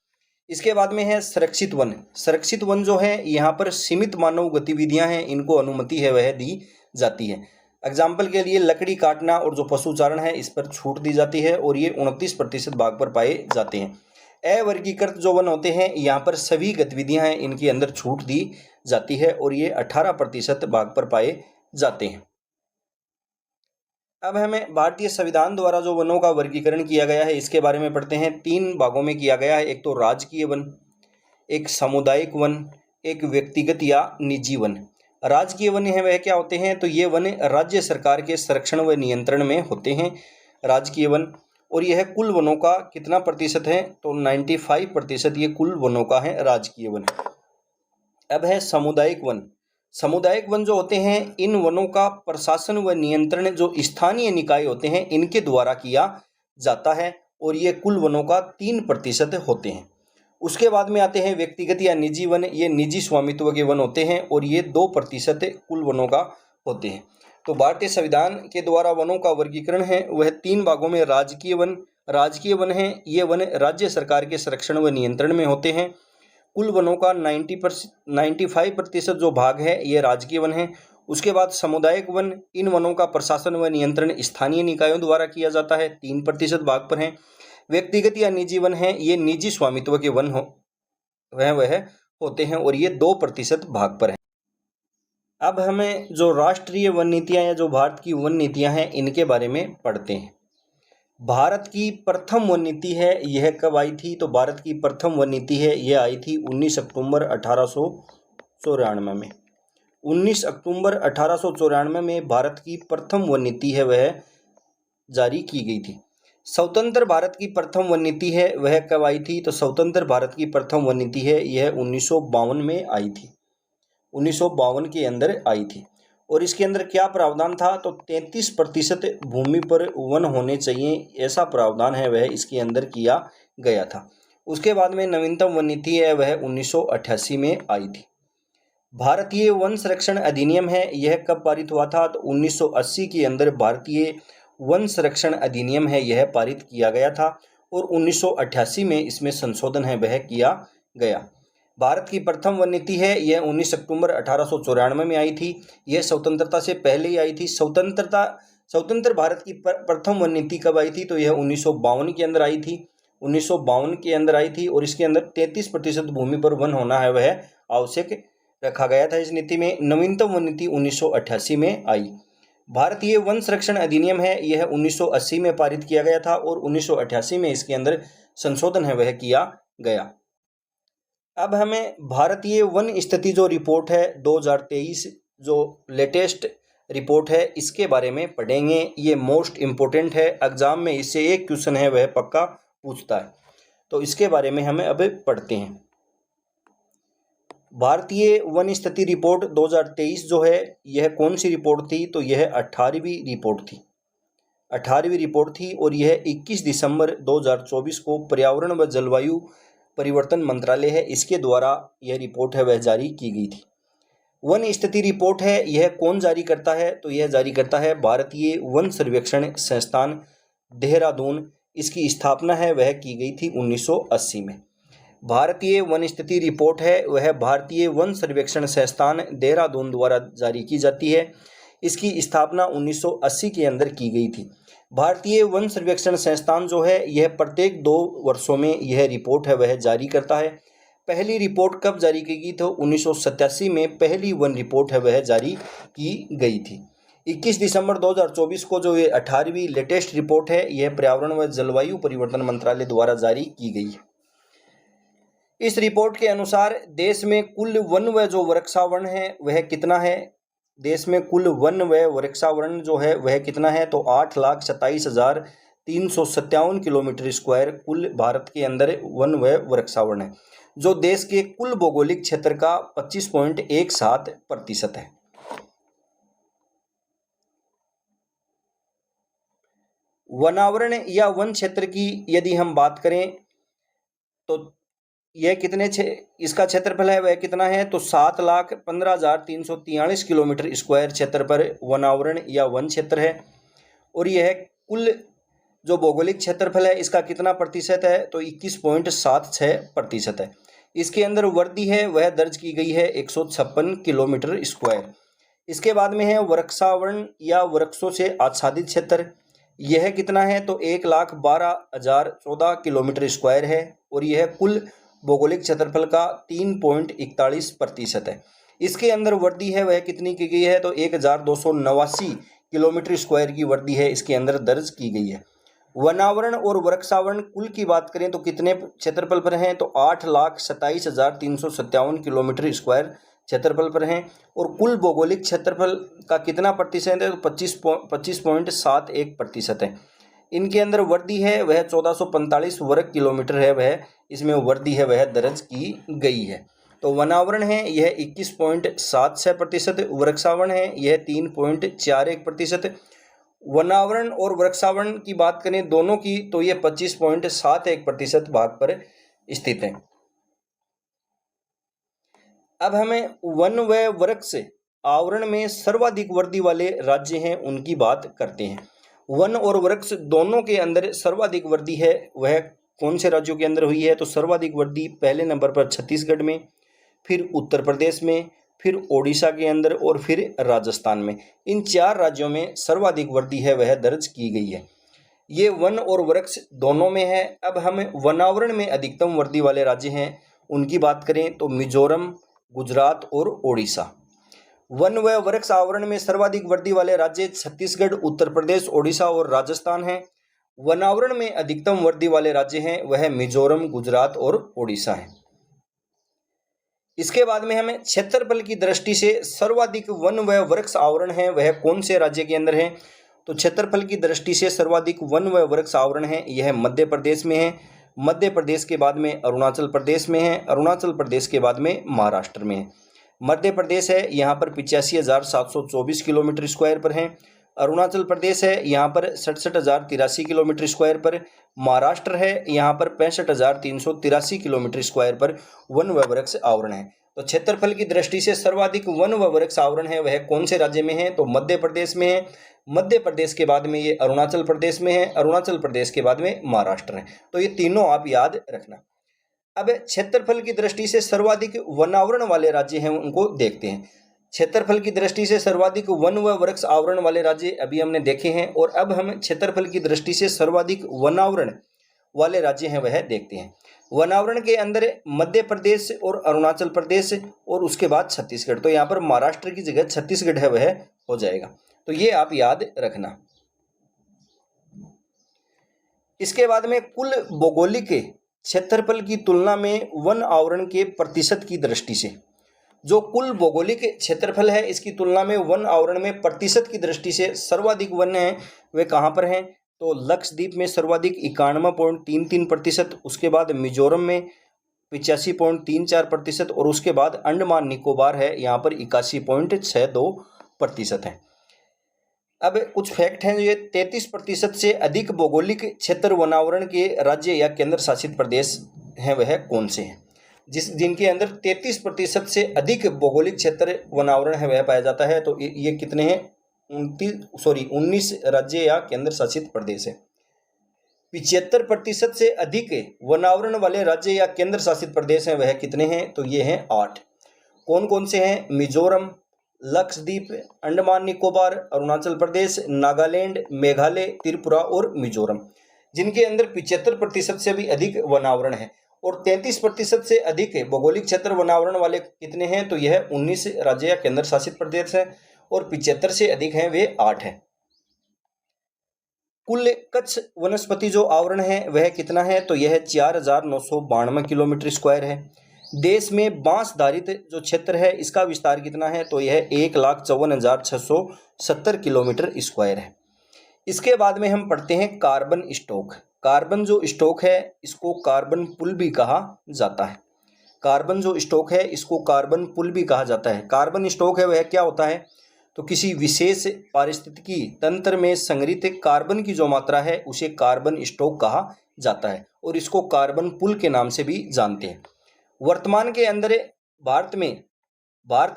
इसके बाद में है संरक्षित वन। संरक्षित वन जो है यहाँ पर सीमित मानव गतिविधियां हैं इनको अनुमति है वह दी जाती है। एग्जाम्पल के लिए लकड़ी काटना और जो पशुचारण है इस पर छूट दी जाती है और ये 29% भाग पर पाए जाते हैं। अवर्गीकृत जो वन होते हैं यहाँ पर सभी गतिविधियां हैं इनके अंदर छूट दी जाती है और ये 18% भाग पर पाए जाते हैं। अब हमें भारतीय संविधान द्वारा जो वनों का वर्गीकरण किया गया है इसके बारे में पढ़ते हैं। 3 भागों में किया गया है। एक तो राजकीय वन, एक सामुदायिक वन, एक व्यक्तिगत या निजी वन। राजकीय वन है वह क्या होते हैं तो ये वन राज्य सरकार के संरक्षण व नियंत्रण में होते हैं। राजकीय वन और यह कुल वनों का कितना प्रतिशत है, तो 95% ये कुल वनों का है राजकीय वन। अब है सामुदायिक वन। सामुदायिक वन जो होते हैं, इन वनों का प्रशासन व नियंत्रण जो स्थानीय निकाय होते हैं इनके द्वारा किया जाता है और ये कुल वनों का 3% होते हैं। उसके बाद में आते हैं व्यक्तिगत या निजी वन। ये निजी स्वामित्व के वन होते हैं और ये 2% कुल वनों का होते हैं। तो भारतीय संविधान के द्वारा वनों का वर्गीकरण है वह 3 भागों में राजकीय वन है। ये वन राज्य सरकार के संरक्षण व नियंत्रण में होते हैं। कुल वनों का 95% जो भाग है ये राजकीय वन है। उसके बाद सामुदायिक वन, इन वनों का प्रशासन व नियंत्रण स्थानीय निकायों द्वारा किया जाता है, 3% भाग पर है। व्यक्तिगत या निजी वन है, ये निजी स्वामित्व के वन वह होते हैं और ये 2% भाग पर है। अब हमें जो राष्ट्रीय वन नीतियाँ या जो भारत की वन नीतियाँ हैं इनके बारे में पढ़ते हैं। भारत की प्रथम वन नीति है, यह कब आई थी, तो भारत की प्रथम वन नीति है यह आई थी 19 अक्टूबर 1894 में। 19 अक्टूबर 1894 में भारत की प्रथम वन नीति है वह जारी की गई थी। स्वतंत्र भारत की प्रथम वन नीति है वह कब आई थी, तो स्वतंत्र भारत की प्रथम वन नीति है यह 1952 में आई थी। 1952 के अंदर आई थी और इसके अंदर क्या प्रावधान था, तो 33% भूमि पर वन होने चाहिए, ऐसा प्रावधान है वह इसके अंदर किया गया था। उसके बाद में नवीनतम वन नीति है वह 1988 में आई थी। भारतीय वन संरक्षण अधिनियम है, यह कब पारित हुआ था, तो 1980 के अंदर भारतीय वन संरक्षण अधिनियम है यह पारित किया गया था और 1988 में इसमें संशोधन है वह किया गया। भारत की प्रथम वन नीति है यह 19 अक्टूबर 1894 में आई थी। यह स्वतंत्रता से पहले ही आई थी। स्वतंत्र भारत की प्रथम वन नीति कब आई थी, तो यह 1952 के अंदर आई थी। 1952 के अंदर आई थी और इसके अंदर 33% भूमि पर वन होना है वह आवश्यक रखा गया था इस नीति में। नवीनतम वन नीति 1988 में आई। भारतीय वन संरक्षण अधिनियम है यह 1980 में पारित किया गया था और 1988 में इसके अंदर संशोधन है वह किया गया। अब हमें भारतीय वन स्थिति जो रिपोर्ट है 2023 जो लेटेस्ट रिपोर्ट है इसके बारे में पढ़ेंगे। ये मोस्ट इम्पोर्टेंट है, एग्जाम में इससे एक क्वेश्चन है वह पक्का पूछता है, तो इसके बारे में हमें अब पढ़ते हैं। भारतीय वन स्थिति रिपोर्ट 2023 जो है यह कौन सी रिपोर्ट थी, तो यह 18वीं रिपोर्ट थी। 18वीं रिपोर्ट थी और यह 21 दिसंबर 2024 को पर्यावरण व जलवायु परिवर्तन मंत्रालय है इसके द्वारा यह रिपोर्ट है वह जारी की गई थी। वन स्थिति रिपोर्ट है यह कौन जारी करता है, तो यह जारी करता है भारतीय वन सर्वेक्षण संस्थान देहरादून। इसकी स्थापना है वह की गई थी 1980 में। भारतीय वन स्थिति रिपोर्ट है वह भारतीय वन सर्वेक्षण संस्थान देहरादून द्वारा जारी की जाती है। इसकी स्थापना 1980 के अंदर की गई थी। भारतीय वन सर्वेक्षण संस्थान जो है यह प्रत्येक 2 वर्षों में यह रिपोर्ट है वह जारी करता है। पहली रिपोर्ट कब जारी की गई, तो 1987 में पहली वन रिपोर्ट है वह जारी की गई थी। 21 दिसंबर 2024 को जो ये 18वीं लेटेस्ट रिपोर्ट है यह पर्यावरण व जलवायु परिवर्तन मंत्रालय द्वारा जारी की गई है। इस रिपोर्ट के अनुसार देश में कुल वन व जो वृक्षावरण है वह कितना है, देश में कुल वन व वृक्षावरण जो है वह कितना है, तो 8,27,357 किलोमीटर स्क्वायर कुल भारत के अंदर वन व वृक्षावरण है, जो देश के कुल भौगोलिक क्षेत्र का 25.17% है। वनावरण या वन क्षेत्र की यदि हम बात करें तो यह इसका क्षेत्रफल है वह कितना है, तो 7,15,343 किलोमीटर स्क्वायर क्षेत्र पर वनावरण या वन क्षेत्र है और यह कुल जो भौगोलिक क्षेत्रफल है इसका कितना प्रतिशत है, तो 21.76% है। इसके अंदर वृद्धि है वह दर्ज की गई है 156 किलोमीटर स्क्वायर। इसके बाद में है वृक्षावरण या वृक्षों से आच्छादित क्षेत्र, यह कितना है, तो 1,12,014 किलोमीटर स्क्वायर है और यह कुल भौगोलिक क्षेत्रफल का 3.41% है। इसके अंदर वृद्धि है वह कितनी की गई है, तो 1,289 किलोमीटर स्क्वायर की वृद्धि है इसके अंदर दर्ज की गई है। वनावरण और वृक्षावरण कुल की बात करें तो कितने क्षेत्रफल पर हैं, तो 8,27,357 किलोमीटर स्क्वायर क्षेत्रफल पर हैं और कुल भौगोलिक क्षेत्रफल का कितना प्रतिशत है, तो 25.71% है। इनके अंदर वर्दी है वह 1445 वर्ग किलोमीटर है, वह इसमें वर्दी है वह दर्ज की गई है। तो वनावरण है यह 21.76%, वृक्षावरण है यह 3.41%। वनावरण और वृक्षावरण की बात करें दोनों की तो ये 25.71% भाग पर स्थित है। अब हमें वन व वृक्ष आवरण में सर्वाधिक वर्दी वाले राज्य हैं उनकी बात करते हैं। वन और वृक्ष दोनों के अंदर सर्वाधिक वर्दी है वह कौन से राज्यों के अंदर हुई है? तो सर्वाधिक वर्दी पहले नंबर पर छत्तीसगढ़ में, फिर उत्तर प्रदेश में, फिर ओडिशा के अंदर और फिर राजस्थान में। इन 4 राज्यों में सर्वाधिक वर्दी है वह दर्ज की गई है। ये वन और वृक्ष दोनों में है। अब हम वनावरण में अधिकतम वर्दी वाले राज्य हैं उनकी बात करें तो मिजोरम, गुजरात और ओडिशा। वन व वृक्ष आवरण में सर्वाधिक वर्दी वाले राज्य छत्तीसगढ़, उत्तर प्रदेश, ओडिशा और राजस्थान हैं। वनावरण में अधिकतम वर्दी वाले राज्य हैं वह मिजोरम, गुजरात और ओडिशा है। इसके बाद में हमें क्षेत्रफल की दृष्टि से सर्वाधिक वन व वृक्ष आवरण है वह कौन से राज्य के अंदर है? तो क्षेत्रफल की दृष्टि से सर्वाधिक वन व वृक्ष आवरण है यह मध्य प्रदेश में है। मध्य प्रदेश के बाद में अरुणाचल प्रदेश में है। अरुणाचल प्रदेश के बाद में महाराष्ट्र में है। मध्य प्रदेश है यहाँ पर 85,724 किलोमीटर स्क्वायर पर है। अरुणाचल प्रदेश है यहाँ पर 67,083 किलोमीटर स्क्वायर पर। महाराष्ट्र है यहाँ पर 65,383 किलोमीटर स्क्वायर पर वन व वृक्ष आवरण है। तो क्षेत्रफल की दृष्टि से सर्वाधिक वन व वृक्ष आवरण है वह कौन से राज्य में है? तो मध्य प्रदेश में है। मध्य प्रदेश के बाद में ये अरुणाचल प्रदेश में है। अरुणाचल प्रदेश के बाद में महाराष्ट्र है। तो ये तीनों आप याद रखना। अब क्षेत्रफल की दृष्टि से सर्वाधिक वनावरण वाले राज्य हैं उनको देखते हैं। क्षेत्रफल की दृष्टि से सर्वाधिक वन व वृक्ष आवरण वाले राज्य अभी हमने देखे हैं और अब हम क्षेत्रफल की दृष्टि से सर्वाधिक वनावरण वाले राज्य हैं वह देखते हैं। वनावरण के अंदर मध्य प्रदेश और अरुणाचल प्रदेश और उसके बाद छत्तीसगढ़। तो यहाँ पर महाराष्ट्र की जगह छत्तीसगढ़ है वह हो जाएगा। तो ये आप याद रखना। इसके बाद में कुल भौगोलिक क्षेत्रफल की तुलना में वन आवरण के प्रतिशत की दृष्टि से, जो कुल भौगोलिक क्षेत्रफल है इसकी तुलना में वन आवरण में प्रतिशत की दृष्टि से सर्वाधिक वन है वे कहाँ पर हैं? तो लक्षद्वीप में सर्वाधिक 91.33%, उसके बाद मिजोरम में 85.34% और उसके बाद अंडमान निकोबार है यहाँ पर 81.62% है। अब कुछ फैक्ट हैं, ये 33% से अधिक भौगोलिक क्षेत्र वनावरण के राज्य या केंद्र शासित प्रदेश हैं वह कौन से हैं? जिनके अंदर 33% से अधिक भौगोलिक क्षेत्र वनावरण है वह पाया जाता है। तो ये कितने हैं? 19 राज्य या केंद्र शासित प्रदेश है। 75% से अधिक वनावरण वाले राज्य या केंद्र शासित प्रदेश हैं वह कितने हैं? तो ये हैं 8। कौन कौन से हैं? मिजोरम, लक्षद्वीप, अंडमान निकोबार, अरुणाचल प्रदेश, नागालैंड, मेघालय, त्रिपुरा और मिजोरम, जिनके अंदर 75% से भी अधिक वनावरण है। और 33% से अधिक भौगोलिक क्षेत्र वनावरण वाले कितने हैं? तो यह 19 राज्य या केंद्र शासित प्रदेश है और 75 से अधिक हैं वे 8 हैं। कुल कच्छ वनस्पति जो आवरण है वह कितना है? तो यह 4,992 किलोमीटर स्क्वायर है। देश में बांस धारित जो क्षेत्र है इसका विस्तार कितना है? तो यह 1,54,670 किलोमीटर स्क्वायर है। इसके बाद में हम पढ़ते हैं कार्बन स्टॉक। कार्बन जो स्टॉक है इसको कार्बन पुल भी कहा जाता है। कार्बन जो स्टॉक है इसको कार्बन पुल भी कहा जाता है। कार्बन स्टॉक है वह क्या होता है? तो किसी विशेष पारिस्थितिकी तंत्र में संग्रहित कार्बन की जो मात्रा है उसे कार्बन स्टॉक कहा जाता है और इसको कार्बन पुल के नाम से भी जानते हैं। वर्तमान के अंदर भारत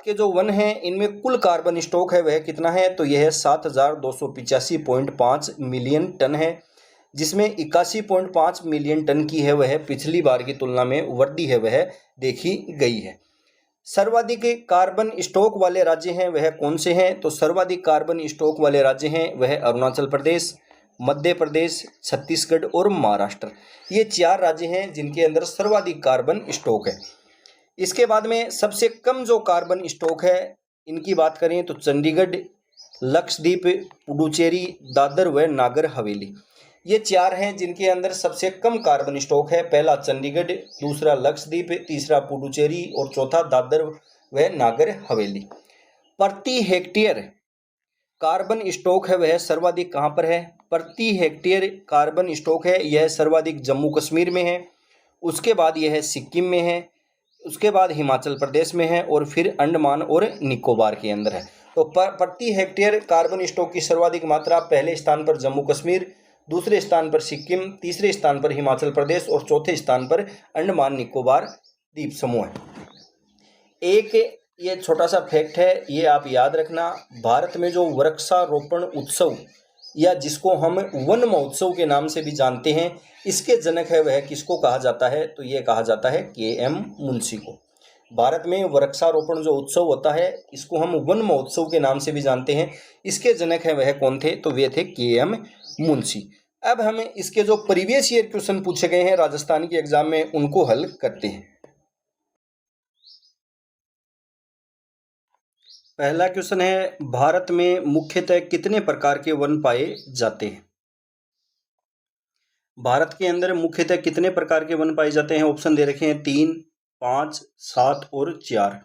के जो वन हैं इनमें कुल कार्बन स्टॉक है वह कितना है? तो यह 7,285.5 मिलियन टन है, जिसमें 81.5 मिलियन टन की है वह पिछली बार की तुलना में वृद्धि है वह देखी गई है। सर्वाधिक कार्बन स्टॉक वाले राज्य हैं वह कौन से हैं? तो सर्वाधिक कार्बन स्टॉक वाले राज्य हैं वह अरुणाचल प्रदेश, मध्य प्रदेश, छत्तीसगढ़ और महाराष्ट्र। ये 4 राज्य हैं जिनके अंदर सर्वाधिक कार्बन स्टॉक है। इसके बाद में सबसे कम जो कार्बन स्टॉक है इनकी बात करें तो चंडीगढ़, लक्षद्वीप, पुडुचेरी, दादर व नागर हवेली, ये 4 हैं जिनके अंदर सबसे कम कार्बन स्टॉक है। पहला चंडीगढ़, दूसरा लक्षद्वीप, तीसरा पुडुचेरी और चौथा दादर व नागर हवेली। प्रति हेक्टेयर कार्बन स्टॉक है वह सर्वाधिक कहाँ पर है? प्रति हेक्टेयर कार्बन स्टॉक है यह सर्वाधिक जम्मू कश्मीर में है, उसके बाद यह सिक्किम में है, उसके बाद हिमाचल प्रदेश में है और फिर अंडमान और निकोबार के अंदर है। तो प्रति हेक्टेयर कार्बन स्टॉक की सर्वाधिक मात्रा पहले स्थान पर जम्मू कश्मीर, दूसरे स्थान पर सिक्किम, तीसरे स्थान पर हिमाचल प्रदेश और चौथे स्थान पर अंडमान निकोबार द्वीप समूह है। एक ये छोटा सा फैक्ट है, ये आप याद रखना, भारत में जो वृक्षारोपण उत्सव या जिसको हम वन महोत्सव के नाम से भी जानते हैं, इसके जनक है वह किसको कहा जाता है? तो ये कहा जाता है के.एम. मुंशी को। भारत में वृक्षारोपण जो उत्सव होता है इसको हम वन महोत्सव के नाम से भी जानते हैं, इसके जनक है वह कौन थे? तो वे थे के.एम. मुंशी। अब हम इसके जो प्रीवियस ईयर क्वेश्चन पूछे गए हैं राजस्थान के एग्जाम में उनको हल करते हैं। पहला क्वेश्चन है, भारत में मुख्यतः कितने प्रकार के वन पाए जाते हैं? भारत के अंदर मुख्यतः कितने प्रकार के वन पाए जाते हैं? ऑप्शन दे रखे हैं 3, 5, 7 और 4।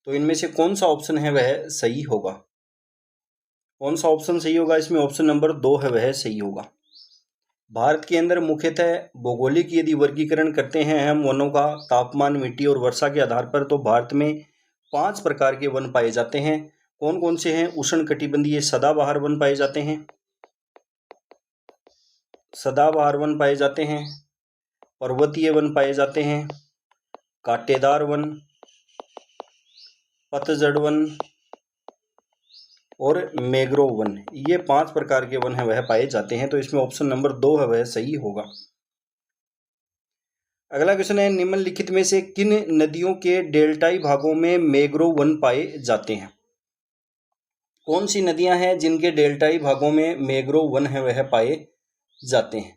तो इनमें से कौन सा ऑप्शन है वह सही होगा? कौन सा ऑप्शन सही होगा? इसमें ऑप्शन नंबर 2 है वह सही होगा। भारत के अंदर मुख्यतः भौगोलिक यदि वर्गीकरण करते हैं हम वनों का तापमान, मिट्टी और वर्षा के आधार पर, तो भारत में 5 प्रकार के वन पाए जाते हैं। कौन कौन से हैं? उष्णकटिबंधीय सदाबहार वन पाए जाते हैं, सदाबहार वन पाए जाते हैं, पर्वतीय वन पाए जाते हैं, कांटेदार वन, पतझड़ वन और मैंग्रोव वन। ये 5 प्रकार के वन है वह पाए जाते हैं। तो इसमें ऑप्शन नंबर 2 है वह सही होगा। अगला क्वेश्चन है, निम्नलिखित में से किन नदियों के डेल्टाई भागों में मैंग्रोव वन पाए जाते हैं? कौन सी नदियां हैं जिनके डेल्टाई भागों में मैंग्रोव वन है वह पाए जाते हैं?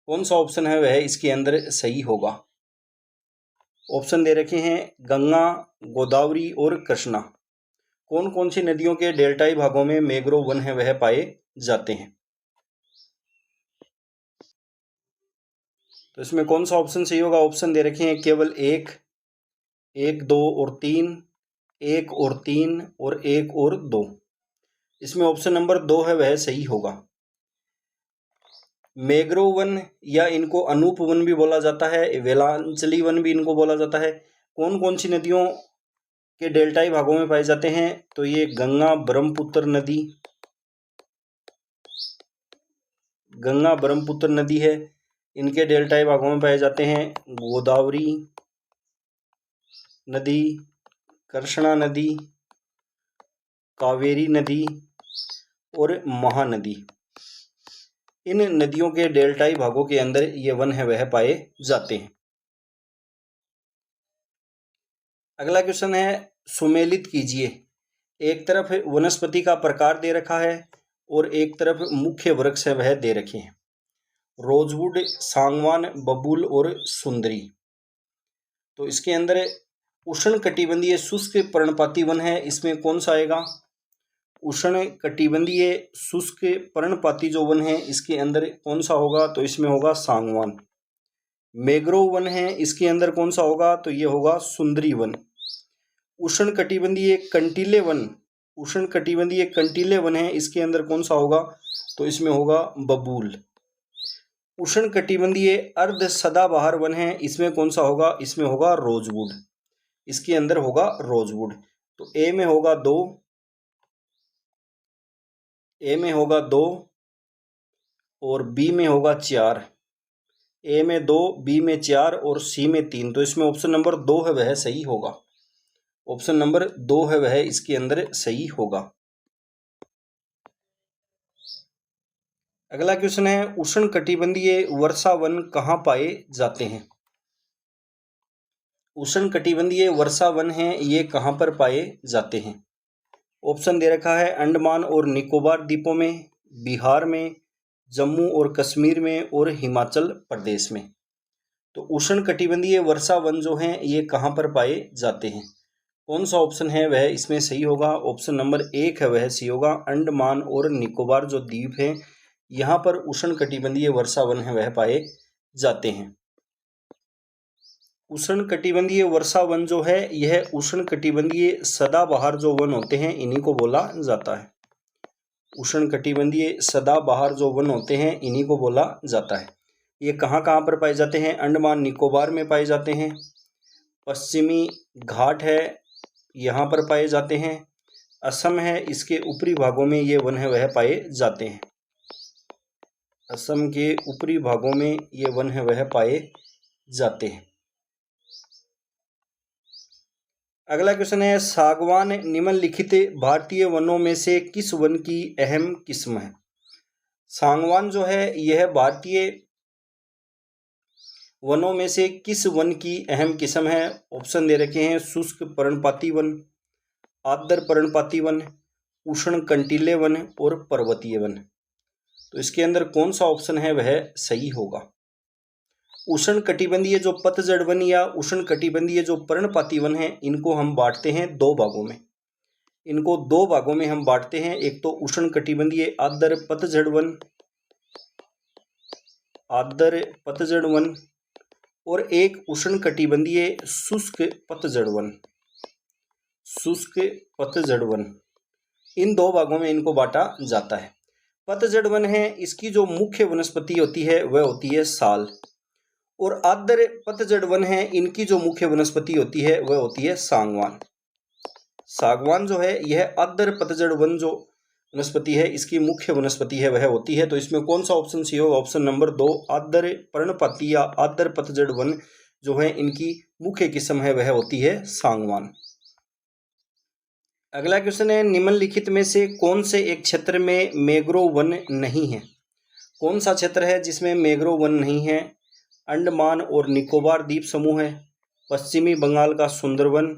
कौन सा ऑप्शन है वह इसके अंदर सही होगा? ऑप्शन दे रखे हैं गंगा, गोदावरी और कृष्णा। कौन कौन सी नदियों के डेल्टाई भागों में मैंग्रोव वन है वह पाए जाते हैं? तो इसमें कौन सा ऑप्शन सही होगा? ऑप्शन दे रखे हैं केवल 1, 1, 2 और 3, 1 और 3 और 1 और 2। इसमें ऑप्शन नंबर 2 है वह सही होगा। मैंग्रोव वन या इनको अनूप वन भी बोला जाता है, वेलांचली वन भी इनको बोला जाता है। कौन कौन सी नदियों के डेल्टाई भागों में पाए जाते हैं? तो ये गंगा ब्रह्मपुत्र नदी, गंगा ब्रह्मपुत्र नदी है, इनके डेल्टाई भागों में पाए जाते हैं। गोदावरी नदी, कृष्णा नदी, कावेरी नदी और महानदी, इन नदियों के डेल्टाई भागों के अंदर ये वन है वह पाए जाते हैं। अगला क्वेश्चन है, सुमेलित कीजिए। एक तरफ वनस्पति का प्रकार दे रखा है और एक तरफ मुख्य वृक्ष है वह दे रखे हैं, रोजवुड, सांगवान, बबूल और सुंदरी। तो इसके अंदर उष्णकटिबंधीय शुष्क पर्णपाती वन है, इसमें कौन सा आएगा? उष्णकटिबंधीय शुष्क पर्णपाती जो वन है इसके अंदर कौन सा होगा? तो इसमें होगा सांगवान। मैंग्रोव वन है, इसके अंदर कौन सा होगा? तो ये होगा सुंदरी वन। उष्णकटिबंधीय कंटीले वन, उष्णकटिबंधीय कंटीले वन है, इसके अंदर कौन सा होगा? तो इसमें होगा बबूल। उष्णकटिबंधीय अर्ध सदाबहार वन है, इसमें कौन सा होगा? इसमें होगा रोजवुड, इसके अंदर होगा रोजवुड। तो ए में होगा 2, ए में होगा 2 और बी में होगा 4। ए में 2, बी में 4 और सी में 3। तो इसमें ऑप्शन नंबर 2 है वह सही होगा। ऑप्शन नंबर 2 है वह इसके अंदर सही होगा। अगला क्वेश्चन है, उष्णकटिबंधीय वर्षा वन कहाँ पाए जाते हैं? उष्णकटिबंधीय वर्षा वन है ये कहाँ पर पाए जाते हैं? ऑप्शन दे रखा है अंडमान और निकोबार द्वीपों में, बिहार में, जम्मू और कश्मीर में और हिमाचल प्रदेश में। तो उष्णकटिबंधीय वर्षा वन जो हैं ये कहाँ पर पाए जाते हैं? कौन सा ऑप्शन है वह इसमें सही होगा? ऑप्शन नंबर 1 है वह सही होगा। अंडमान और निकोबार जो द्वीप हैं यहाँ पर उष्णकटिबंधीय वर्षा वन है वह पाए जाते हैं। उष्णकटिबंधीय वर्षा वन जो है यह उष्णकटिबंधीय सदाबहार जो वन होते हैं इन्हीं को बोला जाता है। उष्णकटिबंधीय सदाबहार जो वन होते हैं इन्हीं को बोला जाता है। ये कहाँ कहाँ पर पाए जाते हैं? अंडमान निकोबार में पाए जाते हैं, पश्चिमी घाट है यहाँ पर पाए जाते हैं, असम है इसके ऊपरी भागों में ये वन है वह पाए जाते हैं। असम के ऊपरी भागों में ये वन है वह पाए जाते हैं। अगला क्वेश्चन है, सागवान निम्नलिखित भारतीय वनों में से किस वन की अहम किस्म है? सागवान जो है यह भारतीय वनों में से किस वन की अहम किस्म है? ऑप्शन दे रखे हैं, शुष्क पर्णपाती वन, आर्द्र पर्णपाती वन, उष्ण कंटीले वन और पर्वतीय वन। तो इसके अंदर कौन सा ऑप्शन है वह सही होगा? उष्ण कटिबंधीय जो पतझड़ वन या उष्ण कटिबंधीय जो पर्णपाती वन है इनको हम बांटते हैं दो भागों में। इनको दो भागों में हम बांटते हैं, एक तो उष्ण कटिबंधीय आर्द्र पतझड़ वन, आर्द्र पतझड़ वन, और एक उष्ण कटिबंधीय शुष्क पतझड़ वन, शुष्क पतझड़ वन। इन दो भागों में इनको बांटा जाता है। पतझड़ वन है इसकी जो मुख्य वनस्पति होती है वह होती है साल, और आर्द्र पतझड़ वन है इनकी जो मुख्य वनस्पति होती है वह होती है सागवान। सागवान जो है यह आर्द्र पतझड़ वन जो वनस्पति है इसकी मुख्य वनस्पति है वह होती है। तो इसमें कौन सा ऑप्शन सही होगा? ऑप्शन नंबर 2, आर्द्र पर्णपाती या आर्द्र पतझड़ वन जो है इनकी मुख्य किस्म है वह होती है सागवान। अगला क्वेश्चन है, निम्नलिखित में से कौन से एक क्षेत्र में मैंग्रोव वन नहीं है? कौन सा क्षेत्र है जिसमें मैंग्रोव वन नहीं है? अंडमान और निकोबार द्वीप समूह है, पश्चिमी बंगाल का सुंदरवन,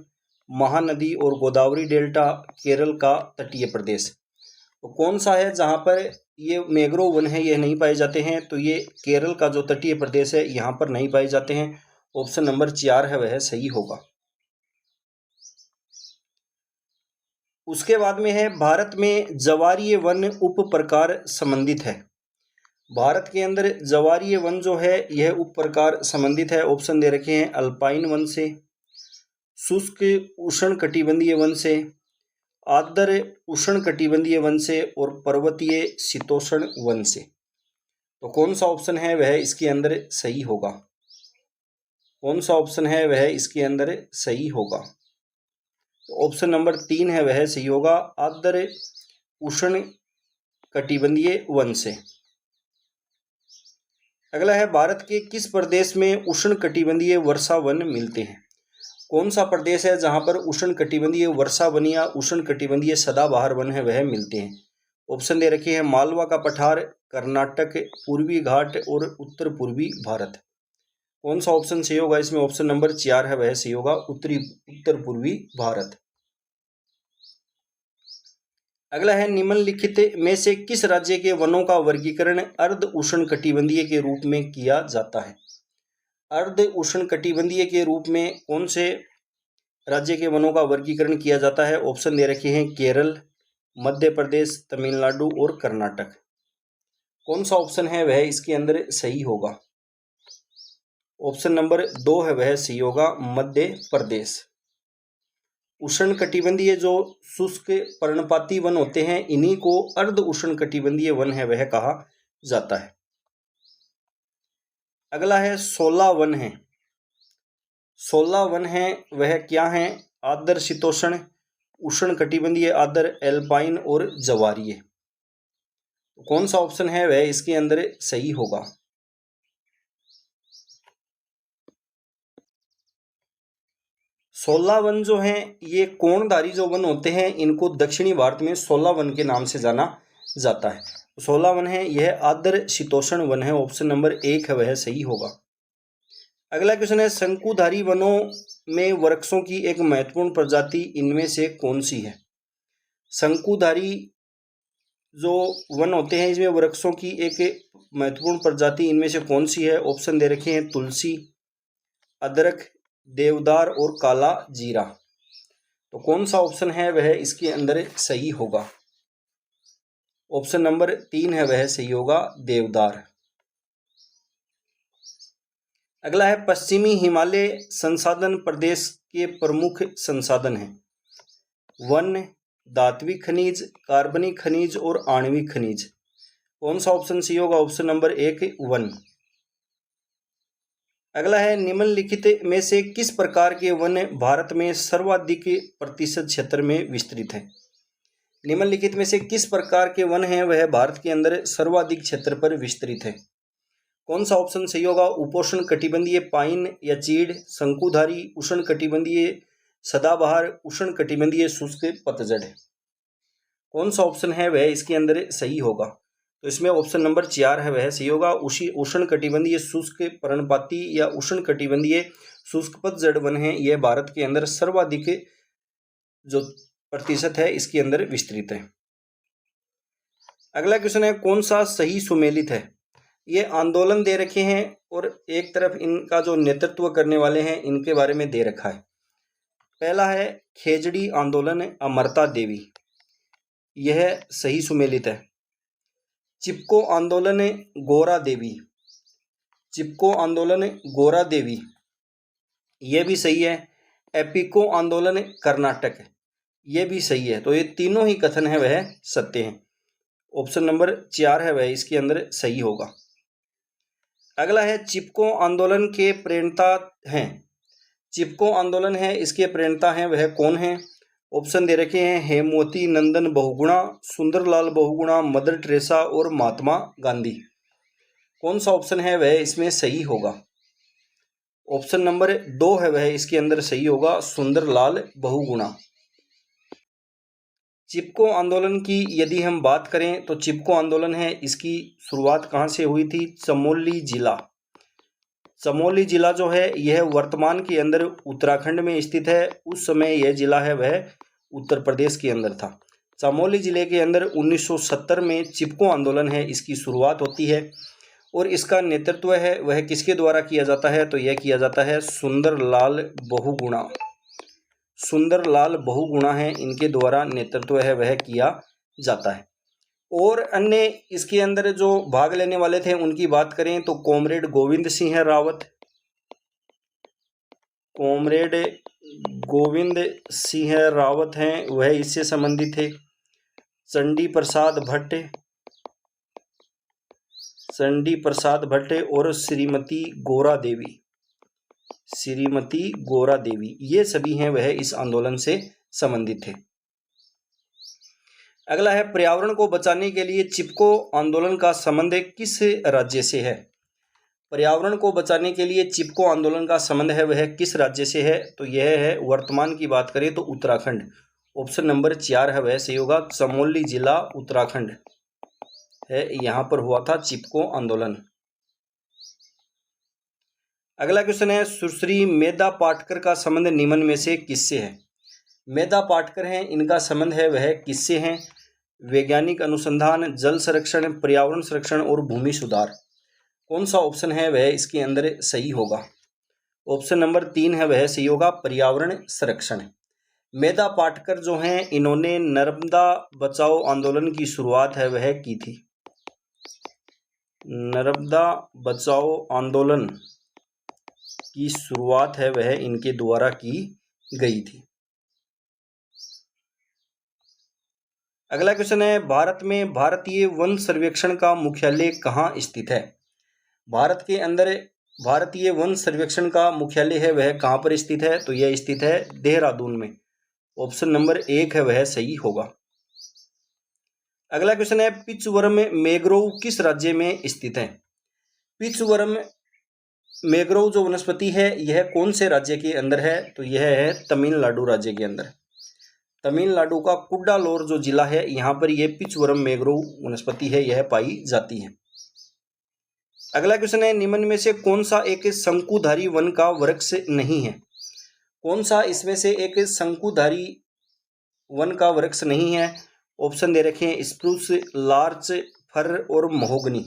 महानदी और गोदावरी डेल्टा, केरल का तटीय प्रदेश। तो कौन सा है जहां पर ये मैंग्रोव वन है ये नहीं पाए जाते हैं? तो ये केरल का जो तटीय प्रदेश है यहाँ पर नहीं पाए जाते हैं। ऑप्शन नंबर 4 है वह सही होगा। उसके बाद में है, भारत में ज्वारीय वन उप प्रकार संबंधित है। भारत के अंदर ज्वारीय वन जो है यह उप प्रकार संबंधित है। ऑप्शन दे रखे हैं, अल्पाइन वन से, शुष्क उष्ण कटिबंधीय वन से, आर्द्र उष्ण कटिबंधीय वन से और पर्वतीय शीतोष्ण वन से। तो कौन सा ऑप्शन है वह इसके अंदर सही होगा? कौन सा ऑप्शन है वह इसके अंदर सही होगा? ऑप्शन नंबर 3 है वह सही होगा, आर्द्र उष्ण कटिबंधीय वन से। अगला है, भारत के किस प्रदेश में उष्ण कटिबंधीय वर्षा वन मिलते हैं? कौन सा प्रदेश है जहां पर उष्ण कटिबंधीय वर्षा वन या उष्ण कटिबंधीय सदाबहार वन है वह मिलते हैं? ऑप्शन दे रखे हैं, मालवा का पठार, कर्नाटक, पूर्वी घाट और उत्तर पूर्वी भारत। कौन सा ऑप्शन सही होगा इसमें? ऑप्शन नंबर 4 है वह सही होगा, उत्तर पूर्वी भारत। अगला है, निम्नलिखित में से किस राज्य के वनों का वर्गीकरण अर्ध उष्ण कटिबंधीय के रूप में किया जाता है? अर्ध उष्ण कटिबंधीय के रूप में कौन से राज्य के वनों का वर्गीकरण किया जाता है? ऑप्शन दे रखे हैं, केरल, मध्य प्रदेश, तमिलनाडु और कर्नाटक। कौन सा ऑप्शन है वह इसके अंदर सही होगा? ऑप्शन नंबर 2 है वह सही होगा, मध्य प्रदेश। उष्ण कटिबंधीय जो शुष्क पर्णपाती वन होते हैं इन्हीं को अर्ध उष्ण कटिबंधीय वन है वह कहा जाता है। अगला है, 16 वन है। 16 वन है वह क्या है? आर्द्र शीतोष्ण, उष्ण कटिबंधीय आर्द्र, एल्पाइन और ज्वारीय। कौन सा ऑप्शन है वह इसके अंदर सही होगा? सोलह वन जो हैं ये कोणधारी जो वन होते हैं इनको दक्षिणी भारत में 16 वन के नाम से जाना जाता है। 16 वन है यह आर्द्र शीतोष्ण वन है। ऑप्शन नंबर 1 है वह सही होगा। अगला क्वेश्चन है, शंकुधारी वनों में वृक्षों की एक महत्वपूर्ण प्रजाति इनमें से कौन सी है? शंकुधारी जो वन होते हैं इसमें वृक्षों की एक महत्वपूर्ण प्रजाति इनमें से कौन सी है? ऑप्शन दे रखे हैं, तुलसी, अदरक, देवदार और काला जीरा। तो कौन सा ऑप्शन है वह इसके अंदर सही होगा? ऑप्शन नंबर 3 है वह सही होगा, देवदार। अगला है, पश्चिमी हिमालय संसाधन प्रदेश के प्रमुख संसाधन हैं वन, धात्विक खनिज, कार्बनिक खनिज और आणविक खनिज। कौन सा ऑप्शन सी होगा? Option number 1 one. अगला है निम्नलिखित में से किस प्रकार के वन भारत में सर्वाधिक प्रतिशत क्षेत्र में विस्तृत है? निम्नलिखित में से किस प्रकार के वन हैं वह भारत के अंदर सर्वाधिक क्षेत्र पर विस्तृत है? कौन सा ऑप्शन सही होगा? उपोष्ण कटिबंधीय पाइन या चीड़, शंकुधारी, उष्ण कटिबंधीय सदाबहार, उष्ण कटिबंधीय शुष्क पतझड़। कौन सा ऑप्शन है वह इसके अंदर सही होगा? तो इसमें ऑप्शन नंबर 4 है वह सही होगा। उष्ण कटिबंधीय शुष्क पर्णपाती या उष्ण कटिबंधीय शुष्क पतझड़ वन है, यह भारत के अंदर सर्वाधिक जो प्रतिशत है इसके अंदर विस्तृत है। अगला क्वेश्चन है कौन सा सही सुमेलित है? ये आंदोलन दे रखे हैं और एक तरफ इनका जो नेतृत्व करने वाले हैं इनके बारे में दे रखा है। पहला है खेजड़ी आंदोलन, अमरता देवी, यह सही सुमेलित है। चिपको आंदोलन, गोरा देवी, चिपको आंदोलन गोरा देवी, यह भी सही है। एपिको आंदोलन कर्नाटक, यह भी सही है। तो ये तीनों ही कथन है वह सत्य हैं। ऑप्शन नंबर 4 है वह इसके अंदर सही होगा। अगला है चिपको आंदोलन के प्रणेता हैं। चिपको आंदोलन है इसके प्रणेता हैं वह कौन है? ऑप्शन दे रखे हैं हेमवती नंदन बहुगुणा, सुंदरलाल बहुगुणा, मदर टेरेसा और महात्मा गांधी। कौन सा ऑप्शन है वह इसमें सही होगा? ऑप्शन नंबर 2 है वह इसके अंदर सही होगा, सुंदरलाल बहुगुणा। चिपको आंदोलन की यदि हम बात करें तो चिपको आंदोलन है इसकी शुरुआत कहाँ से हुई थी? चमोली जिला। चमोली जिला जो है यह वर्तमान के अंदर उत्तराखंड में स्थित है। उस समय यह जिला है वह उत्तर प्रदेश के अंदर था। चमोली जिले के अंदर 1970 में चिपको आंदोलन है इसकी शुरुआत होती है और इसका नेतृत्व है वह किसके द्वारा किया जाता है? तो यह किया जाता है सुंदरलाल बहुगुणा। सुंदरलाल बहुगुणा है इनके द्वारा नेतृत्व है वह किया जाता है। और अन्य इसके अंदर जो भाग लेने वाले थे उनकी बात करें तो कॉमरेड गोविंद सिंह रावत, कॉमरेड गोविंद सिंह रावत हैं वह इससे संबंधित थे। चंडी प्रसाद भट्ट, चंडी प्रसाद भट्ट और श्रीमती गोरा देवी, श्रीमती गोरा देवी, ये सभी हैं वह इस आंदोलन से संबंधित थे। अगला है पर्यावरण को बचाने के लिए चिपको आंदोलन का संबंध किस राज्य से है? पर्यावरण को बचाने के लिए चिपको आंदोलन का संबंध है वह किस राज्य से है? तो यह है वर्तमान की बात करें तो उत्तराखंड। ऑप्शन नंबर 4 है वह सही होगा। चमोली जिला उत्तराखंड है, यहां पर हुआ था चिपको आंदोलन। अगला क्वेश्चन है सुश्री मेधा पाटकर का संबंध निम्न में से किससे है? मेधा पाटकर हैं इनका संबंध है वह किससे हैं? वैज्ञानिक अनुसंधान, जल संरक्षण, पर्यावरण संरक्षण और भूमि सुधार। कौन सा ऑप्शन है वह इसके अंदर सही होगा? ऑप्शन नंबर 3 है वह सही होगा, पर्यावरण संरक्षण। मेधा पाटकर जो हैं इन्होंने नर्मदा बचाओ आंदोलन की शुरुआत है वह की थी। नर्मदा बचाओ आंदोलन की शुरुआत है वह इनके द्वारा की गई थी। अगला क्वेश्चन है भारत में भारतीय वन सर्वेक्षण का मुख्यालय कहाँ स्थित है? भारत के अंदर भारतीय वन सर्वेक्षण का मुख्यालय है वह कहाँ पर स्थित है? तो यह स्थित है देहरादून में। ऑप्शन नंबर 1 है वह सही होगा। अगला क्वेश्चन है पिचवर्म मैंग्रोव किस राज्य में स्थित है? पिचवर्म मैंग्रोव जो वनस्पति है यह कौन से राज्य के अंदर है? तो यह है तमिलनाडु राज्य के अंदर। तमिलनाडु का कुड्डालोर जो जिला है यहाँ पर यह पिचवर्म मैंग्रोव वनस्पति है यह पाई जाती है। अगला क्वेश्चन है निम्न में से कौन सा एक शंकुधारी वन का वृक्ष नहीं है? कौन सा इसमें से एक शंकुधारी वन का वृक्ष नहीं है? ऑप्शन दे रखे हैं स्प्रूस, लार्च, फर और महोगनी।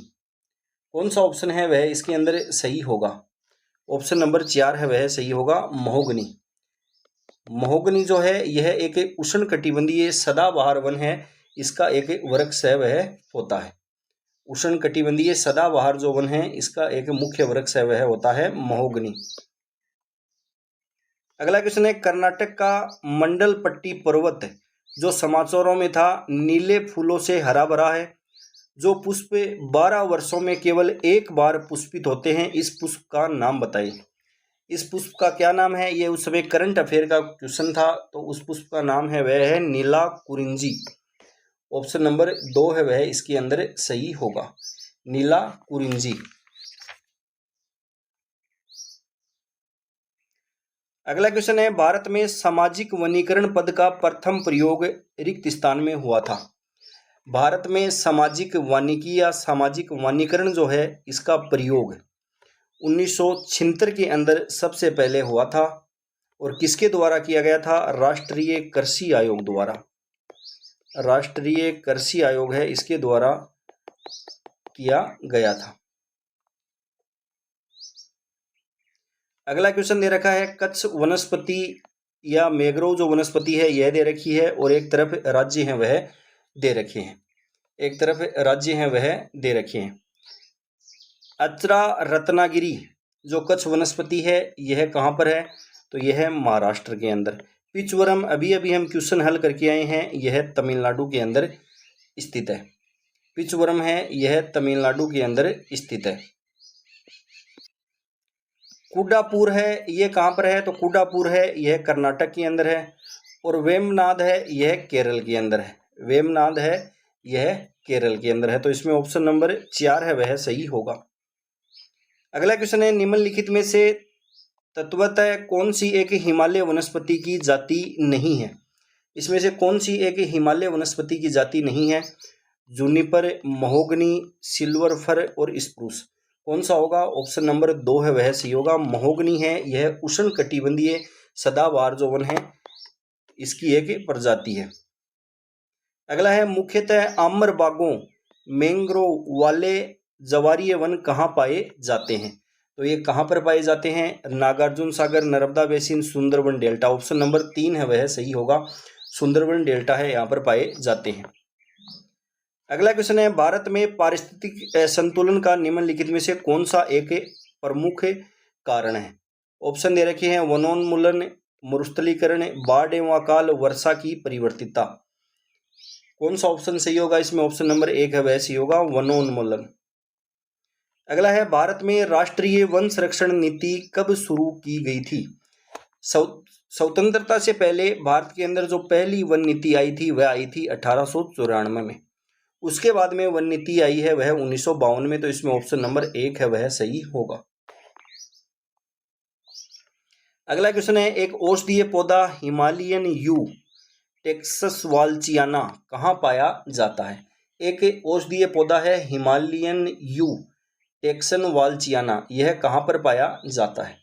कौन सा ऑप्शन है वह इसके अंदर सही होगा? ऑप्शन नंबर 4 है वह सही होगा, महोगनी। महोगनी जो है यह एक उष्ण कटिबंधीय सदाबहार वन है, इसका एक वृक्ष है वह होता है। उष्ण कटिबंधीय सदाबहार जो वन है इसका एक मुख्य वृक्ष है वह होता है महोगनी। अगला क्वेश्चन है कर्नाटक का मंडल पट्टी पर्वत जो समाचारों में था, नीले फूलों से हरा भरा है। जो पुष्प 12 वर्षों में केवल एक बार पुष्पित होते हैं, इस पुष्प का नाम बताइए। इस पुष्प का क्या नाम है? ये उस समय करंट अफेयर का क्वेश्चन था। तो उस पुष्प का नाम है वह है नीला कुरिंजी। ऑप्शन नंबर 2 है वह इसके अंदर सही होगा, नीला कुरिंजी। अगला क्वेश्चन है, भारत में सामाजिक वनीकरण पद का प्रथम प्रयोग रिक्त स्थान में हुआ था। भारत में सामाजिक वानिकी या सामाजिक वनीकरण जो है, इसका प्रयोग 1976 के अंदर सबसे पहले हुआ था। और किसके द्वारा किया गया था? राष्ट्रीय कृषि आयोग द्वारा। राष्ट्रीय कृषि आयोग है, इसके द्वारा किया गया था। अगला क्वेश्चन दे रखा है, कच्छ वनस्पति या मैंग्रोव जो वनस्पति है यह दे रखी है, और एक तरफ राज्य है वह दे रखे हैं। एक तरफ राज्य है वह दे रखे हैं। अचरा रत्नागिरी जो कच्छ वनस्पति है यह कहाँ पर है? तो यह है महाराष्ट्र के अंदर। पिचवरम अभी अभी हम क्वेश्चन हल करके आए हैं, यह तमिलनाडु के अंदर स्थित है। पिचवरम है, यह तमिलनाडु के अंदर स्थित है। कुडापुर है, यह कहाँ पर है? तो कुडापुर है, यह कर्नाटक के अंदर है। और वेमनाद है, यह केरल के अंदर है। वेमनाद है, यह केरल के अंदर है। तो इसमें ऑप्शन नंबर 4 है वह सही होगा। अगला क्वेश्चन है, निम्नलिखित में से तत्वतः कौन सी एक हिमालय वनस्पति की जाति नहीं है? इसमें से कौन सी एक हिमालय वनस्पति की जाति नहीं है? जूनिपर, महोगनी, सिल्वर फर और स्प्रूस। कौन सा होगा? ऑप्शन नंबर 2 है वह सही होगा, महोगनी है। यह उष्ण कटिबंधीय सदाबहार जो वन है इसकी एक प्रजाति है। अगला है, मुख्यतः आम्र बागों मैंग्रोव वाले जवारीय वन कहाँ पाए जाते हैं? तो ये कहाँ पर पाए जाते हैं? Nagarjuna Sagar, Narmada basin, Sundarban delta. Option number 3 है वह सही होगा, सुंदरबन डेल्टा है, यहाँ पर पाए जाते हैं। अगला क्वेश्चन है, भारत में पारिस्थितिक संतुलन का निम्नलिखित में से कौन सा एक प्रमुख कारण है? ऑप्शन दे रखे हैं, वनोन्मूलन, मरुस्थलीकरण, बाढ़ एवं अकाल, वर्षा की परिवर्तितता। कौन सा ऑप्शन सही होगा? इसमें ऑप्शन नंबर 1 है वह सही होगा, वनोन्मूलन। अगला है, भारत में राष्ट्रीय वन संरक्षण नीति कब शुरू की गई थी? स्वतंत्रता से पहले भारत के अंदर जो पहली वन नीति आई थी वह आई थी 1894 में। उसके बाद में वन नीति आई है वह 1952 में। तो इसमें ऑप्शन नंबर 1 है वह सही होगा। अगला क्वेश्चन है, एक औषधीय पौधा हिमालयन यू टेक्सस वाल्चियाना कहाँ पाया जाता है? एक औषधीय पौधा है हिमालयन यू टेक्सन वाल्चियाना, यह कहाँ पर पाया जाता है?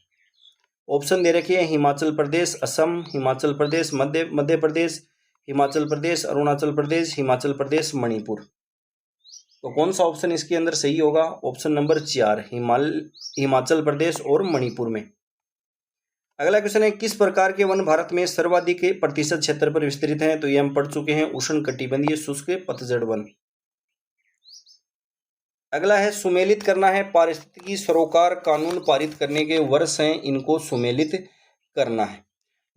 ऑप्शन दे रखे हैं, हिमाचल प्रदेश, असम, हिमाचल प्रदेश, मध्य प्रदेश, हिमाचल प्रदेश, अरुणाचल प्रदेश, हिमाचल प्रदेश, मणिपुर। तो कौन सा ऑप्शन इसके अंदर सही होगा? ऑप्शन नंबर 4 हिमाचल प्रदेश और मणिपुर में। अगला क्वेश्चन है, किस प्रकार के वन भारत में सर्वाधिक प्रतिशत क्षेत्र पर विस्तृत हैं? तो ये हम पढ़ चुके हैं, उष्ण कटिबंधीय शुष्क पतझड़ वन। अगला है, सुमेलित करना है। पारिस्थितिकी सरोकार कानून पारित करने के वर्ष हैं, इनको सुमेलित करना है।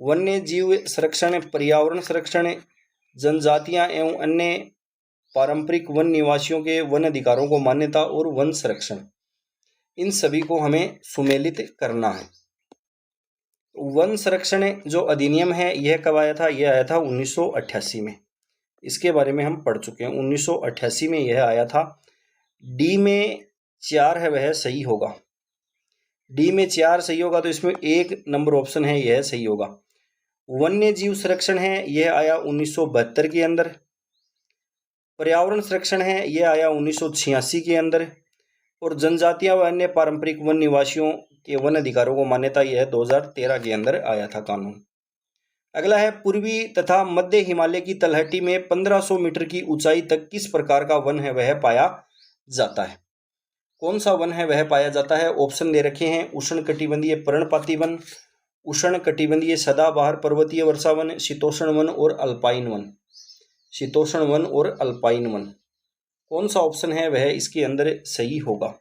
वन्य जीव संरक्षण, पर्यावरण संरक्षण, जनजातियां एवं अन्य पारंपरिक वन निवासियों के वन अधिकारों को मान्यता और वन संरक्षण, इन सभी को हमें सुमेलित करना है। वन संरक्षण जो अधिनियम है यह कब आया था? यह आया था 1988 में। इसके बारे में हम पढ़ चुके हैं, 1988 में यह आया था। डी में 4 है वह सही होगा, डी में 4 सही होगा। तो इसमें 1 नंबर ऑप्शन है यह सही होगा। वन्य जीव संरक्षण है यह आया 1972 के अंदर। पर्यावरण संरक्षण है यह आया 1986 के अंदर। और जनजातियां व अन्य पारंपरिक वन निवासियों के वन अधिकारों को मान्यता यह 2013 के अंदर आया था कानून। अगला है, पूर्वी तथा मध्य हिमालय की तलहटी में 1500 मीटर की ऊंचाई तक किस प्रकार का वन है वह पाया जाता है? कौन सा वन है वह पाया जाता है? ऑप्शन दे रखे हैं, उष्ण कटिबंधीय पर्णपाती वन, उष्ण कटिबंधीय सदाबहार पर्वतीय वर्षा वन, शीतोष्ण वन और अल्पाइन वन। शीतोष्ण वन और अल्पाइन वन, कौन सा ऑप्शन है वह इसके अंदर सही होगा?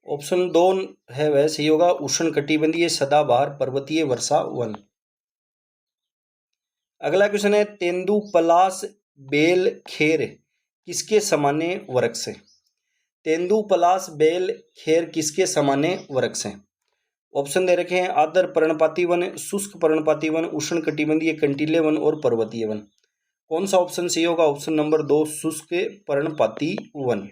ऑप्शन 2 है वह सही होगा, उष्ण कटिबंधीय सदाबहार पर्वतीय वर्षा वन। अगला क्वेश्चन है तेंदुपलास बेल खेर किसके सामान्य वृक्ष है? तेंदुपलास बेल खेर किसके सामान्य वृक्ष है? ऑप्शन दे रखे हैं आर्द्र पर्णपाती वन, शुष्क पर्णपाती वन, उष्णकटिबंधीय कंटीले वन और पर्वतीय वन। कौन सा ऑप्शन सही होगा? ऑप्शन नंबर 2 शुष्क पर्णपाती वन।